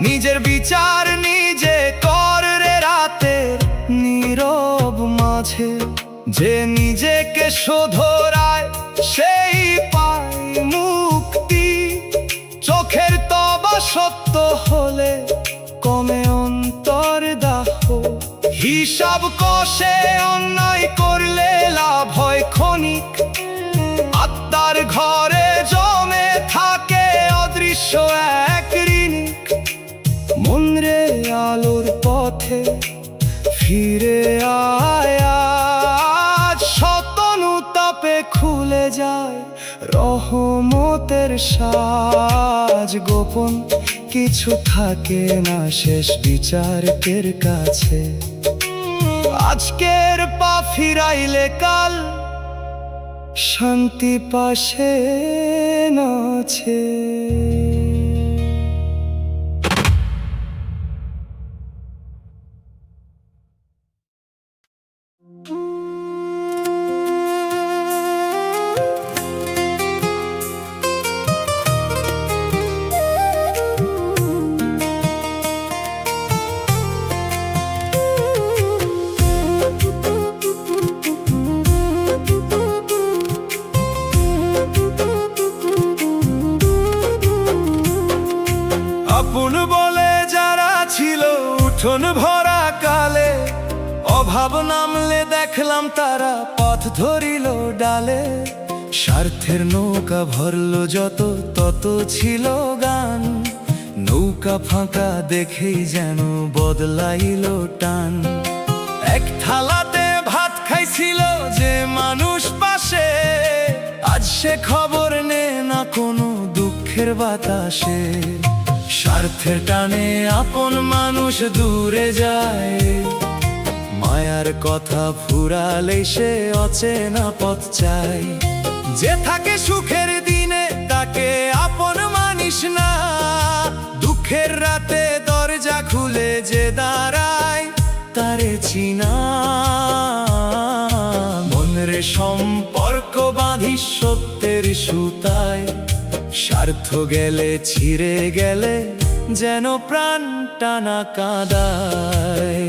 নিজের বিচার নিজে কর রে রাতের নীরব মাঝে। যে নিজেকে শোধরায় সেই পায় মুক্তি, চোখের তবা সত্য হলে কমে অন্তর দাহ। হিসাব কষে অন্যায় করলে লাভ হয় ক্ষণিক, আত্মার ঘরে জমে থাকে অদৃশ্য এক ঋণিক। মন রে আলোর পথে ফিরে আয় আজ, শতনুতাপে খুলে যায় রহমতের সাজ। গোপন কিছু থাকে না শেষ বিচারকের কাছে, আজকের পা ফিরাইলে কাল শান্তি পাশে নাছে। আপন বলে যারা ছিল উঠোন ভরা কালে, অভাব নামলে দেখলাম তারা পথ ধরিল ডালে। স্বার্থের নৌকা ভরলো যত তত ছিল গান, নৌকা ফাঁকা দেখেই যেন বদলাইল টান। এক থালাতে ভাত খাইছিল যে মানুষ পাশে, আজ সে খবর নে না কোনো দুঃখের বাতাসে। স্বার্থের টানে আপন মানুষ দূরে যায়, মায়ার কথা ফুরালে সে অচেনা পথ চাই। যে থাকে সুখের দিনে তাকে আপন মানিস না, দুঃখের রাতে দরজা খুলে যে দাঁড়ায় তারে চিনা। মনরে সম্পর্ক বাঁধিস সত্যের সুতায়, স্বার্থ গেলে ছিঁড়ে গেলে যেন প্রাণ টানা কাঁদায়।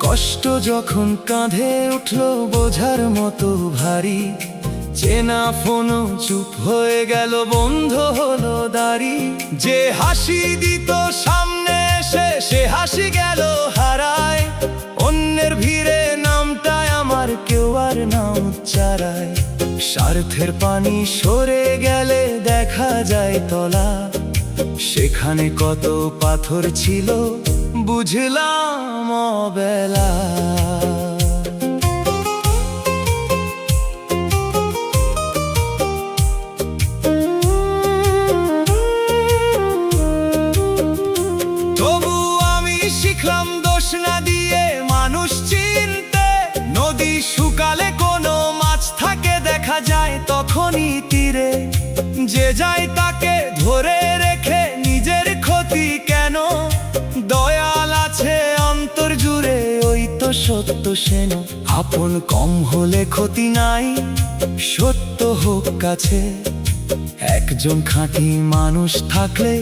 কষ্ট যখন কাঁধে উঠলো বোঝার মতো ভারী, চেনা ফোনও চুপ হয়ে গেল বন্ধ হলো দাড়ি। যে হাসি দিত সামনে এসে সে হাসি গেল হারায়, অন্যের ভিড়ে নামটায় আমার কেউ আর না উচ্চারায়। স্বার্থের পানি সরে গেলে দেখা যায় তলা, সেখানে কত পাথর ছিল বুঝলাম অবেলা। তবু আমি শিখলাম দোষ না দিয়ে মানুষ চিনতে, নদী শুকালে কোনো মাছ থাকে দেখা যায় তখনই তীরে। যে যায় তাকে ধরে রেখে নিজের ক্ষতি কেন, দয়াল আছে অন্তর জুড়ে সেন। আপন কম হলে ক্ষতি নাই, সত্য হোক কাছে। একজন খাঁটি মানুষ থাকলে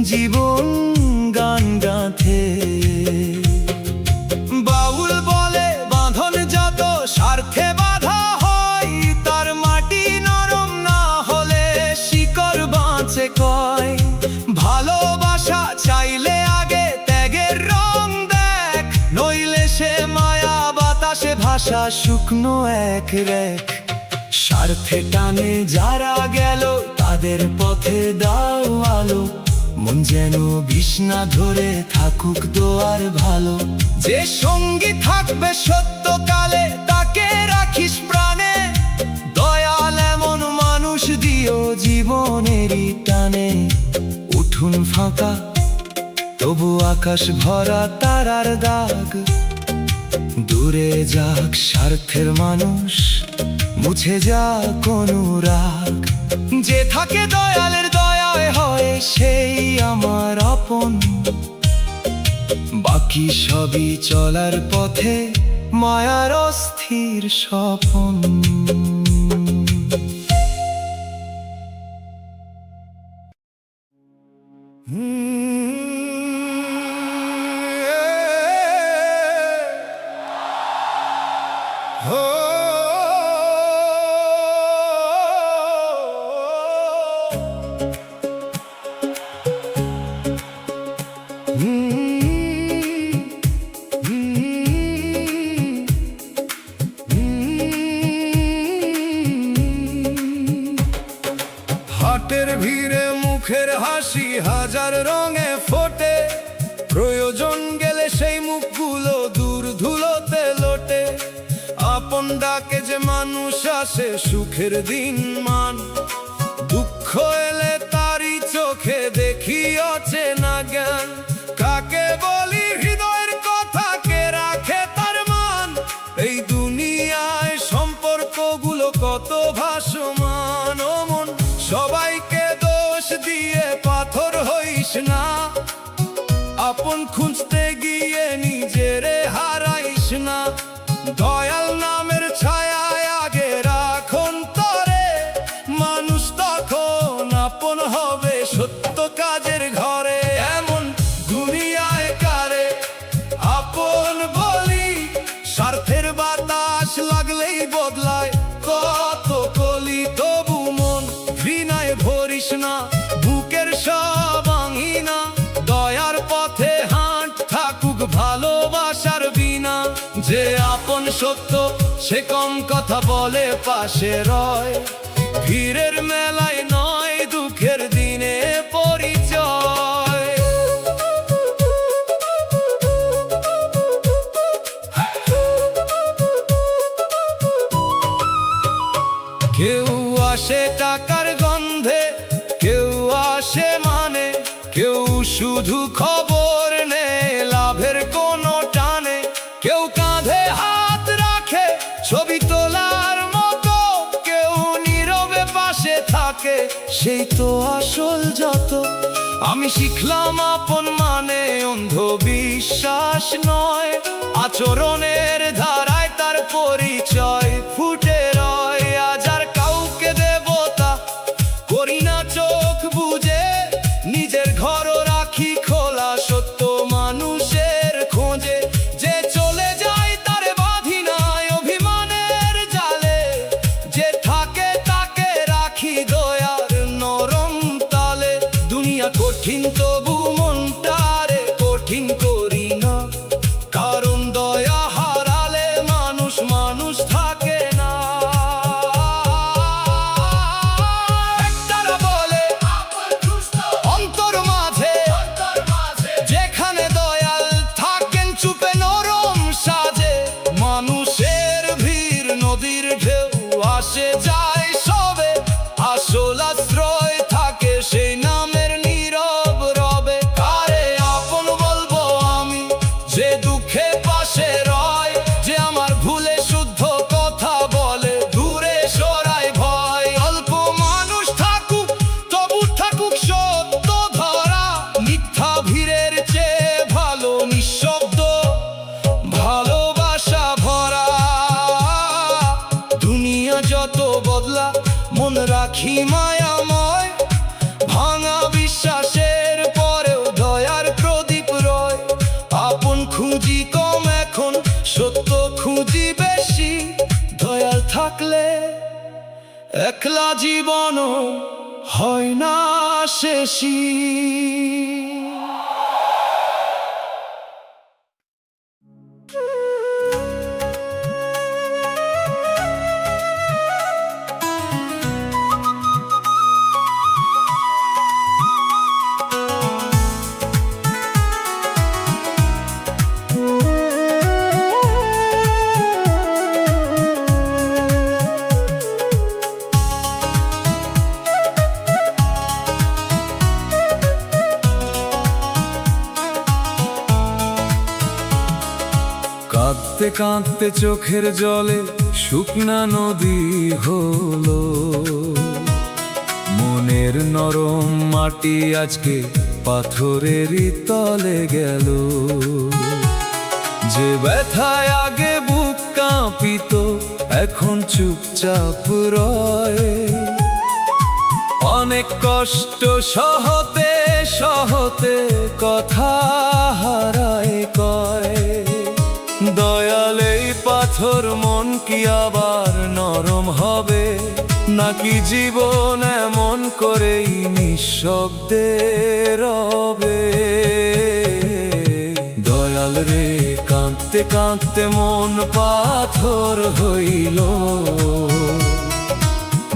জীবন গান গাঁথে। বাউল বলে বাঁধন যত স্বার্থে বাঁধা হয়, তার মাটি নরম না হলে শিকড় বাঁচে কয়। ভালোবাসা চাইলে আগে ত্যাগের রং দেখ, নইলে সে মায়া বাতাসে ভাষা শুকনো এক রেখ। স্বার্থে টানে যারা গেল তাদের পথে দাও আলো, মন যেন বিষ্ণা ধরে থাকুক দোয়ার ভালো। যে সঙ্গী থাকবে সত্যকালে তাকে রাখিস প্রাণে, দয়াল এমন মানুষ দিও জীবনেরই টানে। উঠুন ফাঁকা তবু আকাশ ভরা তারার দাগ, দূরে যাক স্বার্থের মানুষ, মুছে যাক অনুরাগ। যে থাকে দয়ালের দয়ায় হয় সেই আমার আপন, বাকি সবই চলার পথে মায়ার অস্থির স্বপন। হাটের ভিড়ে মুখের হাসি হাজার রঙে ফোটে, প্রয়োজন গেলে সেই মুখগুলো দূর ধুলোতে লোটে। আপন ডাকে যে মানুষ আসে সুখের দিন মান, দুঃখ এলে তারই চোখে দেখি অচেনা জ্ঞান। কাকে বলি হৃদয়ের কথা, কে রাখে তার মান? এই দুনিয়ায় সম্পর্কগুলো কত ভাসমান। ও মন, সবাইকে দোষ দিয়ে পাথর হইস না, আপন খুঁজতে গিয়ে নিজেরে হারাইস না। দয়াল নামের ছায়ায় আগে রাখন তরে, মানুষ তখন আপন হবে সত্য কাজের ঘরে। এমন দুনিয়ায় কারে আপন বলি, স্বার্থের বাতাস লাগলেই বদলায় কত কলি। তবু মন ঘৃণায় ভরিস না, বুকের সব আঙিনা, দয়ার পথে হাঁট থাকুক ভালোবাসার বিনা। যে আপন সত্য সে কম কথা বলে পাশে রয়, ভিড়ের মেলায় নয় দুঃখের দিনে পরিচয়। কেউ আসে টাকার গন্ধে, কেউ আসে মানে, কেউ শুধু খবর নেয় লাভের কোনো টানে। কেউ কাঁধে হাত রাখে ছবি তোলার মতো, কেউ নীরবে পাশে থাকে সেই তো আসল যত। আমি শিখলাম আপন মানে অন্ধবিশ্বাস নয়, আচরণের ধারায় তার পরিচয় ফুটে রয়। আজ আর কাউকে দেবতা করি না চোখ বুঝে, নিজের ঘরও রাখি খোলা সত্য মানুষের খোঁজে। যে চলে যায় তার বাঁধি নাই অভিমানের জালে, যে থাকে তাকে রাখি দয়ার নরম তালে। দুনিয়া কঠিন তবু মনটারে কঠিন করি না, কারণ দয়া হারালে মানুষ মানুষ থাকে না। একতারা বলে অন্তর মাঝে, যেখানে দয়াল থাকেন চুপে নরম সাজে। মানুষের ভিড় নদীর ঢেউ আসে যায় সবে, আসল আশ্রয় থাকে সেই নামের নীরব রবে। কারে আপন বলবো আমি যে দুঃখে পাশে রয়, যে আমার ভুলে শুদ্ধ কথা বলে দূরে সরায় ভয়। অল্প মানুষ থাকুক তবু থাকুক সত্য ধরা, মিথ্যা ভিড়ের চেয়ে ভালো নিঃশব্দ ভালোবাসা ভরা। রাখি মায়াময়। ভাঙা বিশ্বাসের পরেও দয়ার প্রদীপ রয়। আপন খুঁজি কম এখন, সত্য খুঁজি বেশি। দয়াল থাকলে একলা জীবনও হয় না শেষী। কাঁদতে কাঁদতে চোখের জলে শুকনা নদী হলো। মনের নরম মাটি আজকে পাথরেরই তলে গেল। যে ব্যথায় আগে বুক কাঁপিত এখন চুপচাপ রয়। অনেক কষ্ট সহতে সহতে কথা হারায় কয়। দয়াল এই পাথর মন কি আবার নরম হবে? নাকি জীবন এমন করেই নিঃশব্দে রবে? দয়াল রে কাঁদতে কাঁদতে মন পাথর হইল।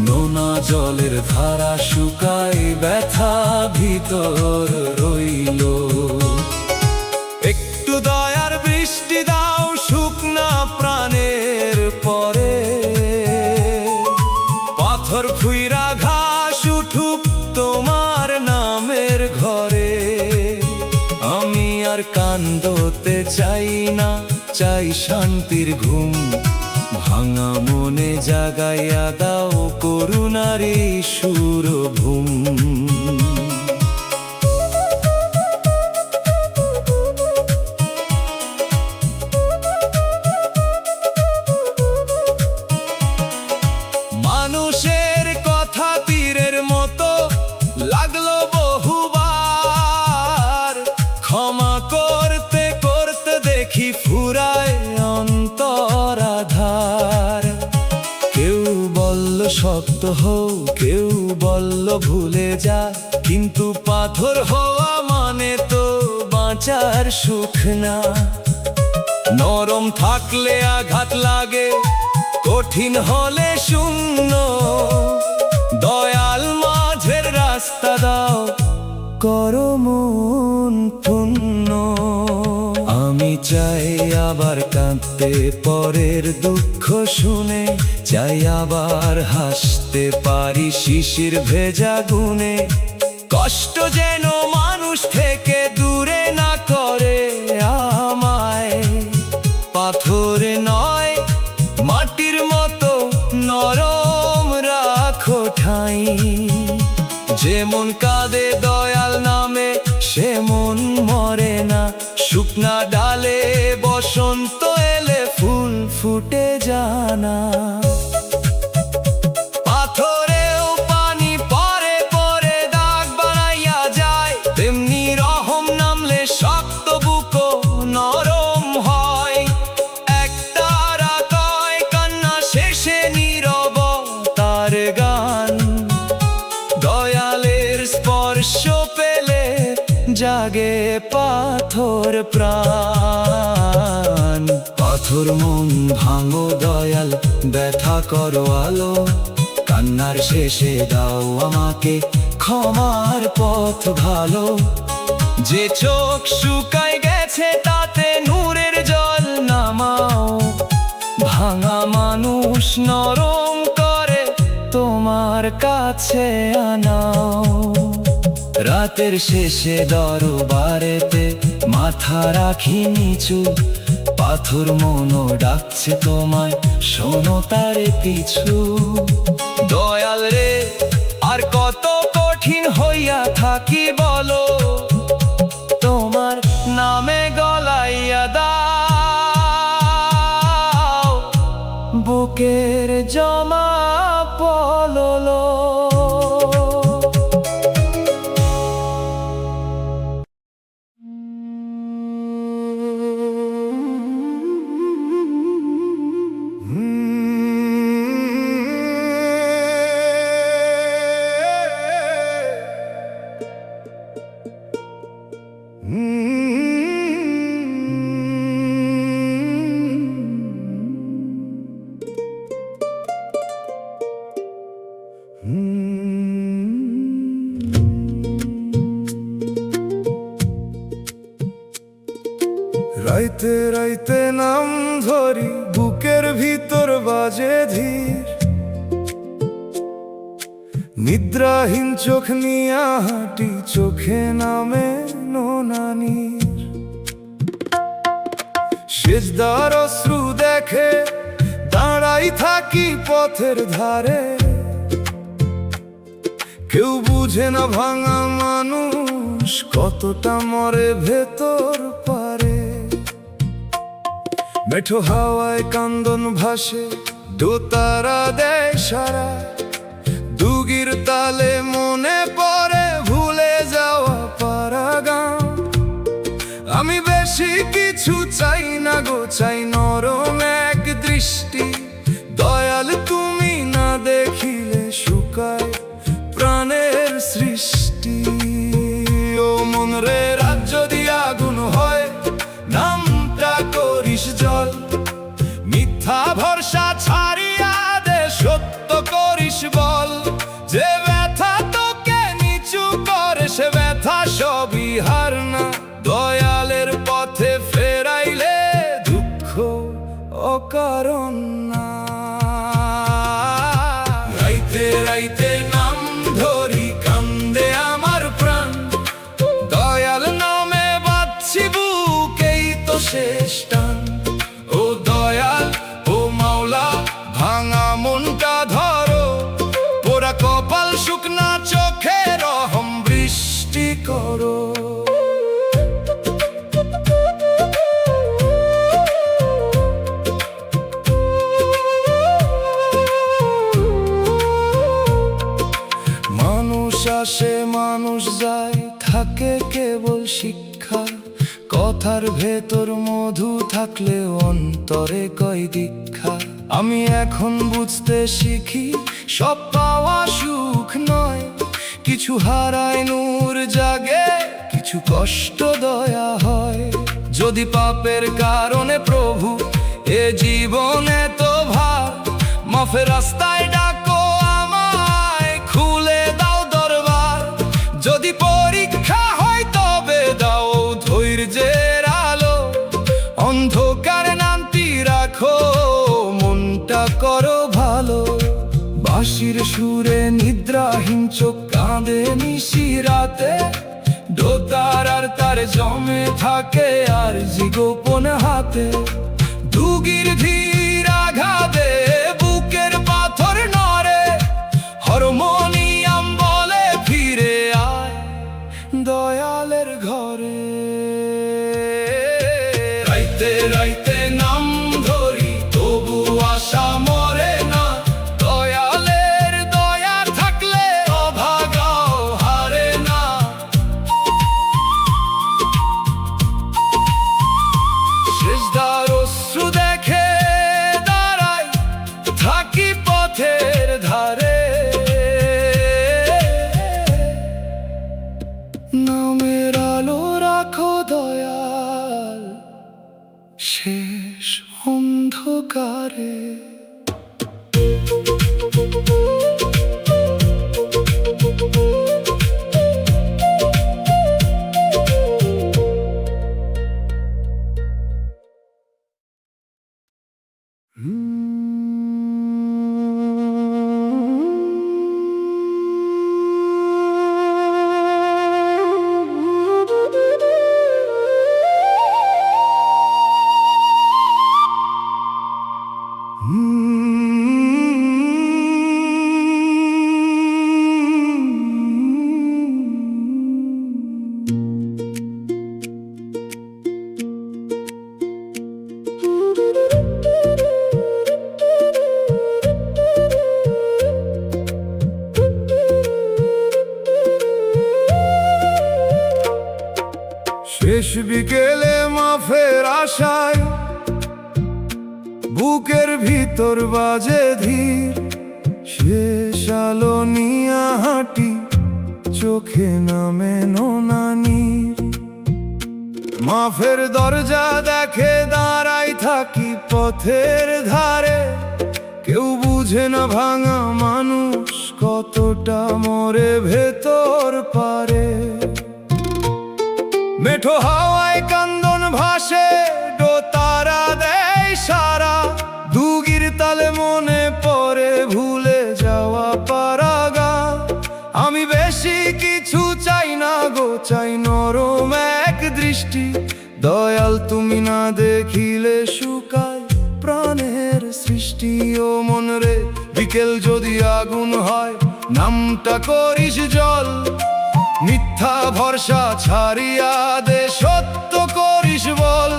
নোনা জলের ধারা শুকায়, ব্যথা ভিতর রইল। একটু দয়ার বৃষ্টি দাও শুকনা প্রাণের পরে। পাথর ফুইরা ঘাস উঠুক তোমার নামের ঘরে। আমি আর কান্দতে চাই না, চাই শান্তির ঘুম। ভাঙা মনে জাগাইয়া দাও করুণারি সুরভূম। মানুষের কথা তীরের মতো লাগলো বহুবার। ক্ষমা করতে করতে দেখি ফুরায় অন্তরাধার। কেউ বলল শক্ত হও, কেউ বলল ভুলে যা। কিন্তু পাথর হওয়া মানে তো বাঁচার সুখ না। নরম থাকলে আঘাত লাগে, কঠিন হলে শূন্য। দয়াল মাঝের রাস্তা দাও, করো মন পূর্ণ। আমি চাই আবার কাঁদতে পরের দুঃখ শুনে। চাই আবার হাসতে পারি শিশির ভেজা গুনে। কষ্ট যেন মানুষ থেকে দূরে না করে আমায়। পাথরে নয় মাটির মতো নরম রাখো ঠাঁই। যেমন কাঁদে দয়াল নামে সে মন মরে না। শুকনা ডালে বসন্ত এলে ফুল ফুটে জানা। পাথরেও পানি পরে পরে দাগ বানাইয়া যায়। তেমনি রহম নামলে শক্ত বুকো নরম হয়। একতারা কয় কান্না শেষে নীরবতার গান। দয়ালের স্পর্শ পেলে জাগে পাথর প্রাণ। পাথর মন ভাঙো দয়াল, ব্যথা করো আলো। কান্নার শেষে দাও আমাকে ক্ষমার পথ ভালো। যে চোখ শুকায় গেছে তাতে নূরের জল নামাও। ভাঙা মানুষ নরম করে তোমার কাছে আনাও। রাতের শেষে দরবারেতে মাথা রাখি নিচু। পাথর মনো ডাকছে তোমায়, শোনো তার পিছু। দয়াল রে আর কত কঠিন হইয়া থাকি বলো। তোমার নামে গলাইয়া দাও বুকের জমা পললো। রাইতে রাইতে নাম ধরি, বুকের ভিতর বাজে ধীর। নিদ্রাহীন চোখ নিয়া হাঁটি, চোখে নামে নোনানির। সেজদার অশ্রু দেখে দাঁড়াই থাকি পথের ধারে। কেউ বুঝে না ভাঙা মানুষ কতটা মরে ভেতর পারে। মেঠো হাওয়ায় কান্দন ভাসে, দোতারা দেয় সারা। দুগির তালে মনে পড়ে ভুলে যাওয়া পারা গান। আমি বেশি কিছু চাই না গো, চাই নরম এক দৃষ্টি। দয়াল তুমি না দেখিলে শুকায় প্রাণের সৃষ্টি। ও মন রে, রাত যদি আগুন হয়, নামটা করিস জল। মিথ্যা ভরসা ছাড়িয়া দে, সত্য করিস বল। যে ব্যথা তোকে নিচু করে, সে ব্যথা সবই হার না। দয়ালের পথে ফেরাইলে দুঃখ অকারণ না। রাইতে রাইতে নাম ধরি, কান্দে আমার প্রাণ। দয়াল নামে বাঁধছি বুকেই তো শেষ টান। ও দয়াল, ও মাওলা, ভাঙা মনটা ধরো। পোড়া কপাল, শুকনা চোখে রহম বৃষ্টি করো। মানুষ আসে মানুষ যায়, থাকে কেবল শিক্ষা। কথার ভেতর মধু থাকলে অন্তরে কয় দীক্ষা। আমি এখন বুঝতে শিখি, সব পাওয়া সুখ নয়। কিছু হারায় নূর জাগে, কিছু কষ্ট দয়া হয়। যদি পাপের কারণে প্রভু এ জীবনে তো ভার, মাফের রাস্তায় ডাকো আমায়, খুলে দাও দরবার। যদি পরীক্ষা হয় তবে দাও ধৈর্যের আলো। অন্ধকার নামটি রাখো, মনটা করো ভালো। বাঁশির সুরে নিদ্রাহীন চোখ কাঁদে নিশি রাতে। দোতারার তার জমে থাকে আর জি গোপন হাতে। দুগির ধীর আঘাতে বুকের পাথর নড়ে। হারমোনিয়াম বলে ফিরে আয় দয়ালের ঘরে। রাইতে রাইতে নাম ধরি, তবু আশা মরে না। দয়ালের দয়া থাকলে অভাগাও হারে না। সেজদার অশ্রু দেখে দাঁড়াই থাকি পথের ধারে। নামের আলো রাখো দয়াল শেষ অন্ধকারে। শেষ বিকেলে মাফের আশায় বুকের ভিতর বাজে ধীর। শেষ আলো নিয়া হাঁটি, চোখে নামে নোনানির। মাফের দরজা দেখে দাঁড়াই থাকি পথের ধারে। কেউ বুঝে না ভাঙা মানুষ কতটা মরে ভেতর পারে। মেঠো হাওয়ায় কান্দন ভাসে, ও মন রে, বিকেল যদি আগুন হয় নামটা করিস জল। মিথ্যা ভরসা ছাড়িয়া দে, সত্য করিস বল।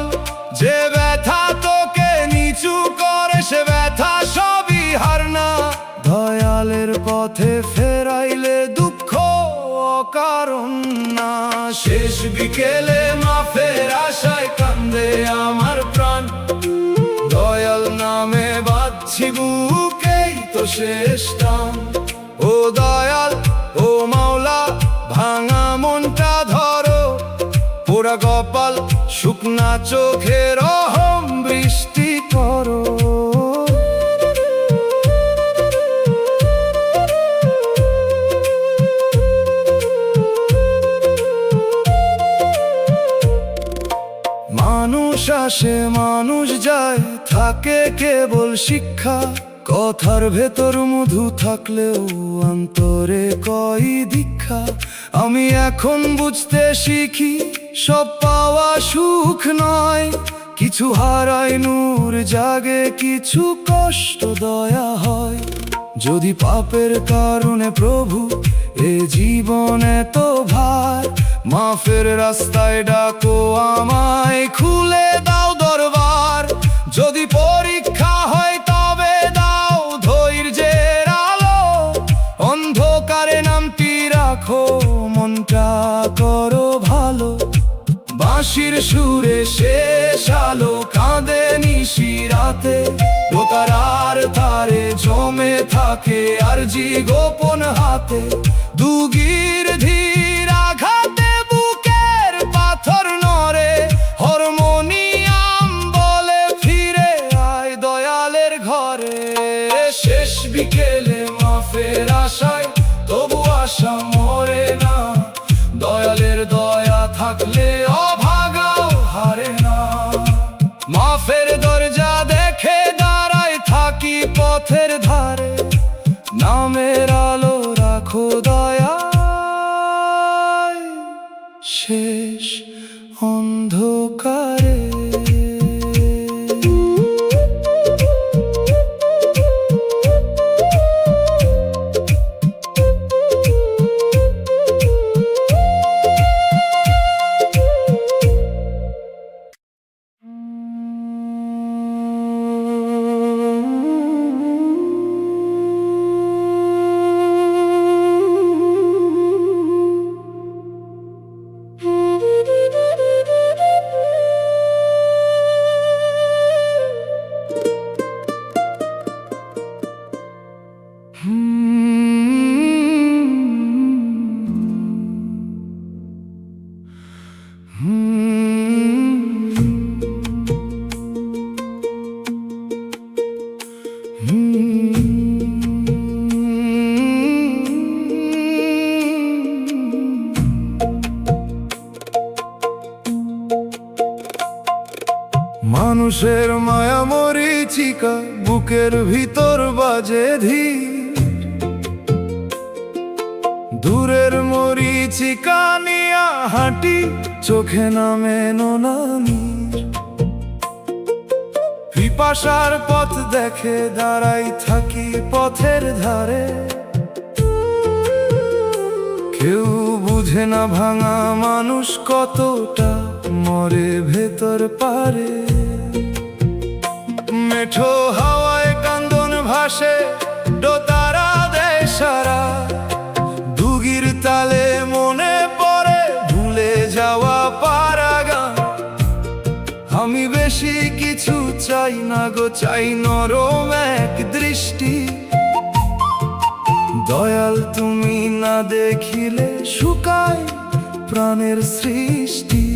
যে ব্যথা তোকে নিচু করে সে ব্যথা সবই হার না। দয়ালের পথে ফেরাইলে দুঃখ অকারণ না। শেষ বিকেলে মাফের আশায় কান্দে আমার প্রাণ। দয়াল নামে বাঁধছি বুকেই তো শেষ টান। ও দয়াল, ও মাওলা, ভাঙা মনটা ধরো। পোড়া কপাল, শুকনা চোখের রহম বৃষ্টি করো। মানুষ আসে মানুষ যায়, থাকে কেবল শিক্ষা। কথার ভেতর মধু থাকলেও অন্তরে কই দীক্ষা। আমি এখন বুঝতে শিখি সব পাওয়া সুখ নয়। কিছু হারায় নূর জাগে, কিছু কষ্ট দয়া হয়। যদি পাপের কারণে প্রভু এ জীবনে তো ভার, মাফের রাস্তায় ডাকো আমায়, খুলে দাও দরবার। যদি পরীক্ষা হয় তবে দাও ধৈর্যের আলো। অন্ধকারে নামটি রাখো, মনটা করো ভালো। বাঁশির সুরে শেষ আলো কাঁদে নিশি রাতে। দোতারার তারে জমে থাকে আরজি গোপন হাতে। দুগির ধীর আঘাতে বুকের পাথর নড়ে। হারমোনিয়াম বলে ফিরে আয় দয়ালের ঘরে। শেষ বিকেলে মাফের আশায় তবু আশা মরে না। দয়ালের দয়া থাকলে অভাগাও হারে না। মাফের দরজা দেখে দাঁড়ায় থাকি পথের ধারে। নামের আলো রাখো দয়ায় শেষ অন্ধকারে। মানুষের মায়া মরিচিকা বুকের ভিতর বাজে ধীর। দূরের মরিচিকা নিয়া হাঁটি, চোখে নামে নোনানির। পিপাসার পথ দেখে দাঁড়াই থাকি পথের ধারে। কেউ বুঝে না ভাঙা মানুষ কতটা মরে ভেতর পারে। মেঠো হাওয়ায় কান্দন ভাসে, দোতারা দেয় সারা। দুগির তালে মনে পড়ে ভুলে যাওয়া পারা গান। আমি বেশি কিছু চাই না গো, চাই নরম এক দৃষ্টি। দয়াল তুমি না দেখিলে শুকায় প্রাণের সৃষ্টি।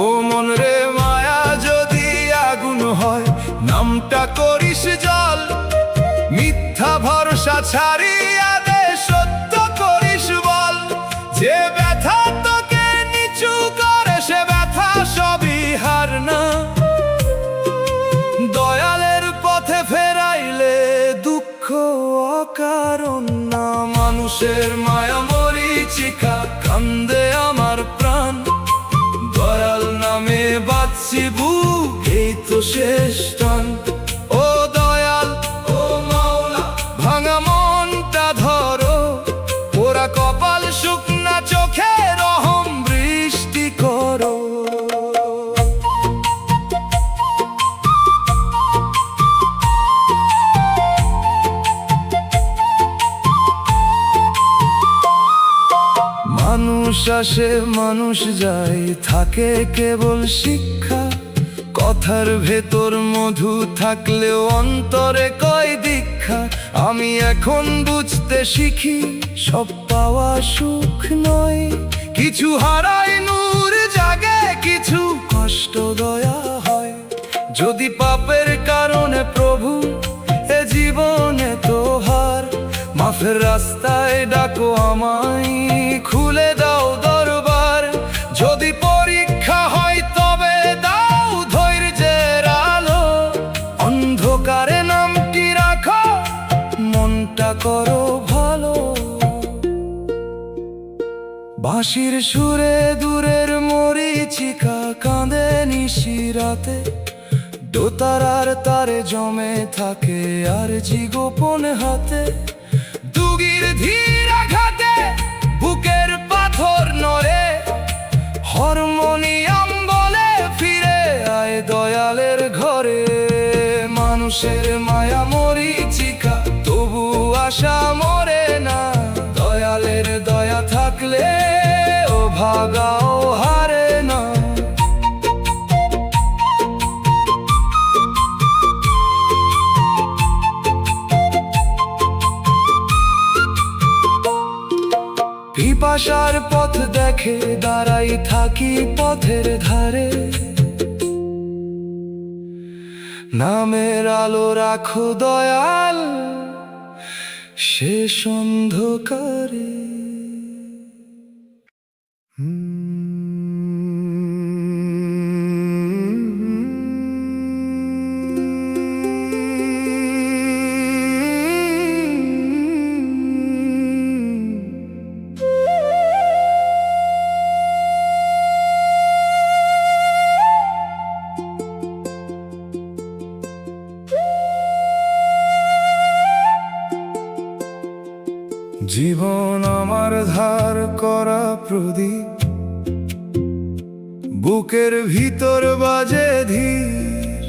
ও মন রে, মায়া যদি আগুন হয় নামটা করিস জল। মিথ্যা ভরসা ছাড়িয়া দে, সত্য করিস বল। যে ব্যথা তোকে নিচু করে সে ব্যথা সবই হার না। দয়ালের পথে ফেরাইলে দুঃখ অকারণ না। মানুষের মায়া মরিচিকা কান্দে আমার প্রাণ। দয়াল নামে বাঁধছি বুক এই তো শেষ টান। ও দয়াল, আসে মানুষ যায়, থাকে কেবল শিক্ষা। কথার ভেতর মধু থাকলেও অন্তরে কয় দীক্ষা। আমি এখন বুঝতে শিখি সব পাওয়া সুখ নয়, কিছু হারাই নূর জাগে, কিছু কষ্ট দয়া হয়। যদি পাপের কারণে প্রভু এ জীবনে তো হার, মাফের রাস্তায় ডাকো আমায়, খুলে দাও দরবার। যদি পরীক্ষা হয় তবে দাও ধৈর্যের আলো, অন্ধকারে নামটি রাখো, মনটা করো ভালো। বাঁশির সুরে দূরের মরীচিকা কাঁদে নিশিরাতে, দোতারার তারে জমে থাকে আর জি গোপন হাতে। দুগির ধীর আঘাতে বুকের পাথর নড়ে, হারমোনিয়াম বলে ফিরে আয় দয়ালের ঘরে। মানুষের মায়া মরীচিকা তবু আশা মরে না, দয়ালের দয়া থাকলে ও ভাগাও হারে না। পিপাসার পথ দেখে দাঁড়াই থাকি পথের ধারে, নামের আলো রাখো দয়াল শেষ অন্ধকারে। জীবন আমার ধার করা প্রদীপ, বুকের ভিতর বাজে ধীর।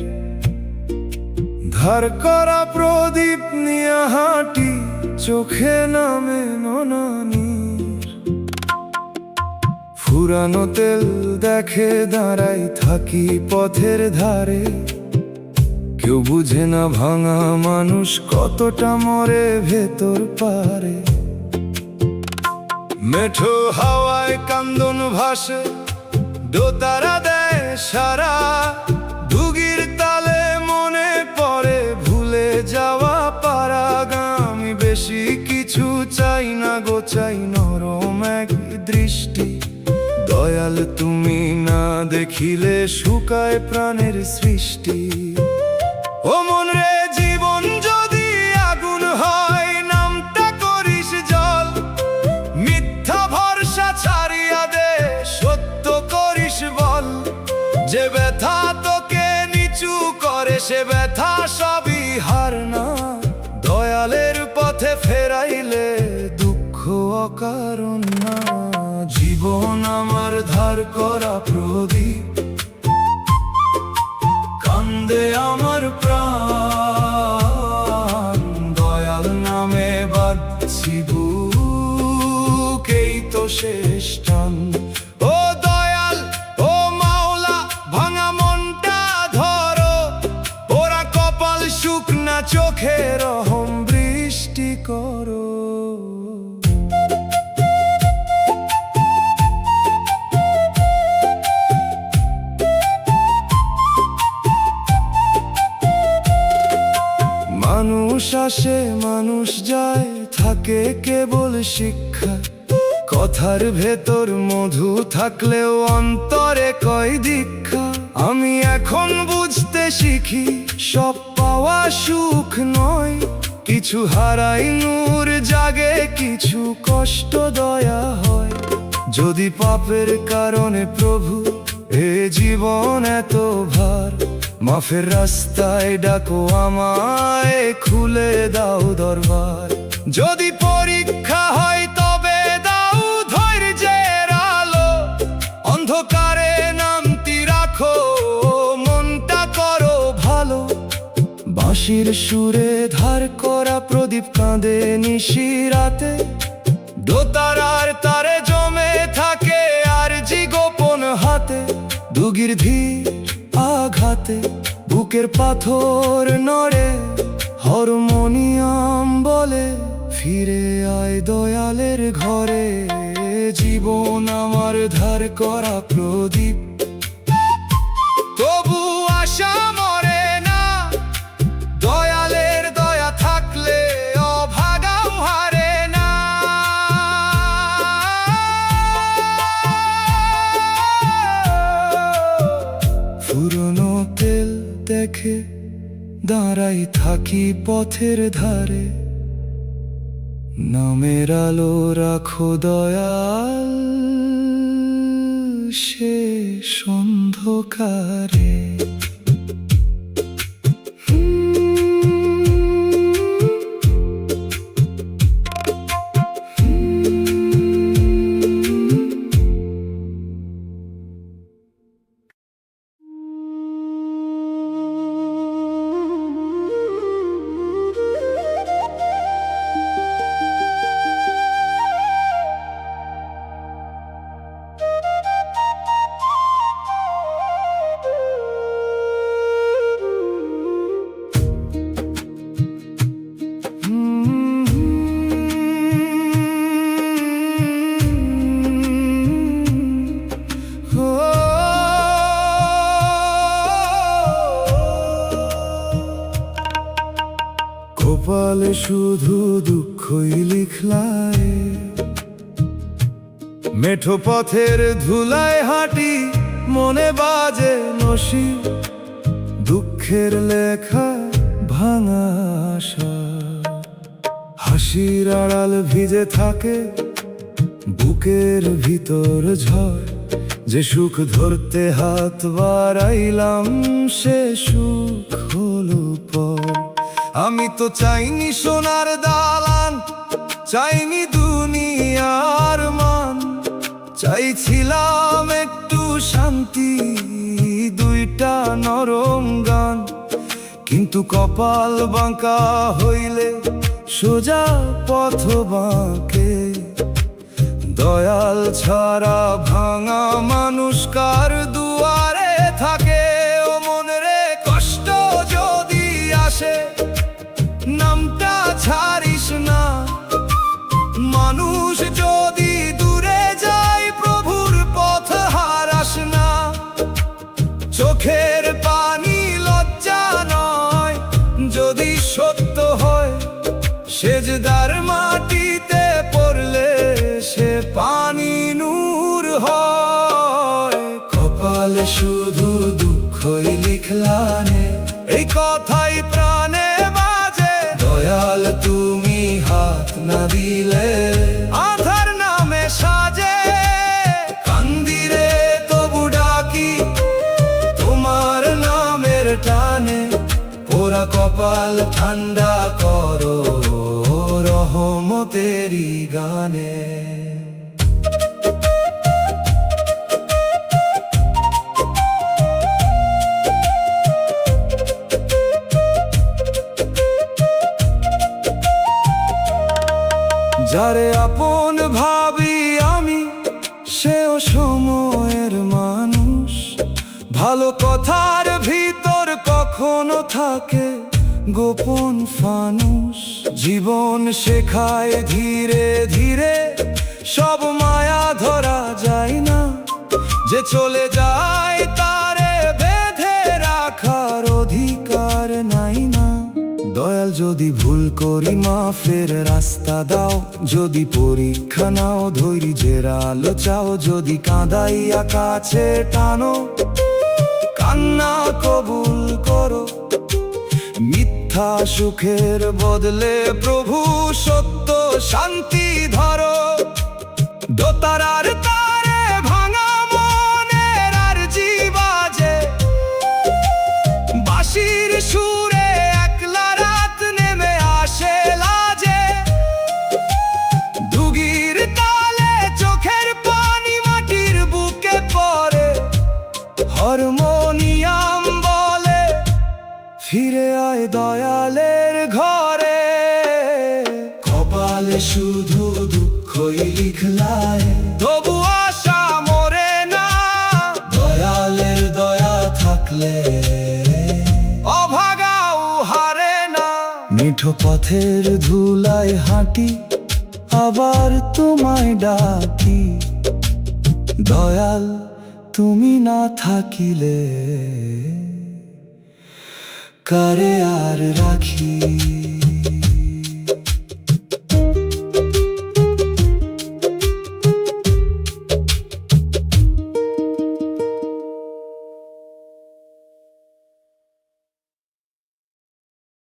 ধার করা প্রদীপ নিয়ে হাঁটি, চোখে নামে ননানীর। ফুরানো তেল দেখে দাঁড়াই থাকি পথের ধারে, কেউ বুঝে না ভাঙা মানুষ কতটা মরে ভেতর পারে। মেঠো হাওয়ায় কান্দন ভাসে, দোতারা দেয় সারা, দুগির তালে মনে পড়ে ভুলে যাওয়া পারা। আমি বেশি কিছু চাই না গো, চাই নরম এক দৃষ্টি। দয়াল তুমি না দেখিলে শুকায় প্রাণের সৃষ্টি। ও মন রে জীবন যদি আগুন হয়, নামটা করিস জল। মিথ্যা ভরসা ছাড়িয়া দে, সত্য করিস বল। যে ব্যথা তোকে নিচু করে, সে ব্যথা সবই হার না। দয়ালের পথে ফেরাইলে দুঃখ অকারণ না। জীবন আমার ধার করা প্রদীপ, কান্দে আমার প্রাণ। দয়াল নামে বাঁধছি বুক, এই তো শেষ টান। ও দয়াল ও মাওলা, ভাঙা মনটা ধরো। ওরা কপাল শুকনা চোখে রহম বৃষ্টি করো। মানুষ আসে মানুষ যায়, থাকে কেবল শিক্ষা। কথার ভেতর মধু থাকলেও অন্তরে কয় দীক্ষা। আমি এখন বুঝতে শিখি সব পাওয়া সুখ নয়, কিছু হারাই নূর জাগে, কিছু কষ্ট দয়া হয়। যদি পাপের কারণে প্রভু এ জীবন এত ভার, মাফের রাস্তায় ডাকো আমায়, খুলে দাও দরবার। যদি পরীক্ষা হয় তবে দাও ধৈর্যের আলো, অন্ধকারে নামটি রাখো, মনটা করো ভালো। বাঁশির সুরে ধার করা প্রদীপ কাঁদে নিশিরাতে, দোতারার তারে জমে থাকে দুগির ধীর আঘাতে বুকের পাথর নড়ে, হারমোনিয়াম বলে ফিরে আয় দয়ালের ঘরে। জীবন আমার ধার করা প্রদীপ, তবু আশা মরে না। দয়ালের দয়া থাকলে অভাগাও হারে না। পুরনো তেল দেখে দাঁড়াই থাকি পথের ধারে, নামের আলো রাখো দয়াল শেষ অন্ধকারে। কপালে শুধু দুঃখই লিখলায়, মেঠো পথের ধুলায় হাঁটি, মনে বাজে নসি। দুঃখের লেখা ভাঙা আশা, হাসির আড়াল ভিজে থাকে বুকের ভিতর ঝড়। যে সুখ ধরতে হাত বাড়াইলাম সে সুখ হলো পর। আমি তো চাইনি সোনার দালান, চাইনি দুনিয়ার মান, চাইছিলাম একটু শান্তি, দুইটা নরম গান। কিন্তু কপাল বাঁকা হইলে সোজা পথ বাঁকে। দয়াল ছাড়া ভাঙা মানুষ কার দুয়ারে থাকে। ও মনে রে কষ্ট যদি আসে নামটা ছাড়িস না। মানুষ যদি দূরে যায় প্রভুর পথ হারাস না। চোখের পানি লজ্জা নয়, যদি সত্য হয় সেজদার মাটিতে পড়লে সে পানি নূর হয়। কপালে শুধু দুঃখই লিখলানে, এই কথাই প্রাণে বাজে। দয়াল তুমি হাত না দিলে আধার নামে সাজে। কান্দিরে তবু ডাকি তোমার নামের টানে। পোড়া কপাল ঠান্ডা করো রহমতেরি গানে। যারে আপন ভাবি আমি সেও সময়ের মানুষ। ভালো কথার ভিতর কখনো থাকে গোপন ফানুষ। জীবন শেখায় ধীরে ধীরে সব মায়া ধরা যায় না। যে চলে যায় তারে বেঁধে রাখার অধিকার নাই না। দয়াল যদি ভুল করি মাফের রাস্তা দাও। যদি পরীক্ষা নাও ধৈর্যের আলো চাও। যদি কাঁদাইয়া কাছে টানো কান্না কবুল করো। মিথ্যা সুখের বদলে প্রভু সত্য শান্তি ধরো। দোতারার তারে ভাঙা মনের আরজি বাজে। বাঁশির সুরে একলা রাত নেমে আসে লাজে। দুগির তালে চোখের পানি মাটির বুকে পড়ে। হারমোনিয়াম বলে ফিরে আয় দয়ালের ঘরে। কপালে শুধু দুঃখই লিখলায়, তবু আশা মরে না। দয়ালের পথের ধুলায় হাঁটি, আবার তোমায় ডাকি। দয়াল তুমি না থাকিলে কারে আর রাখি।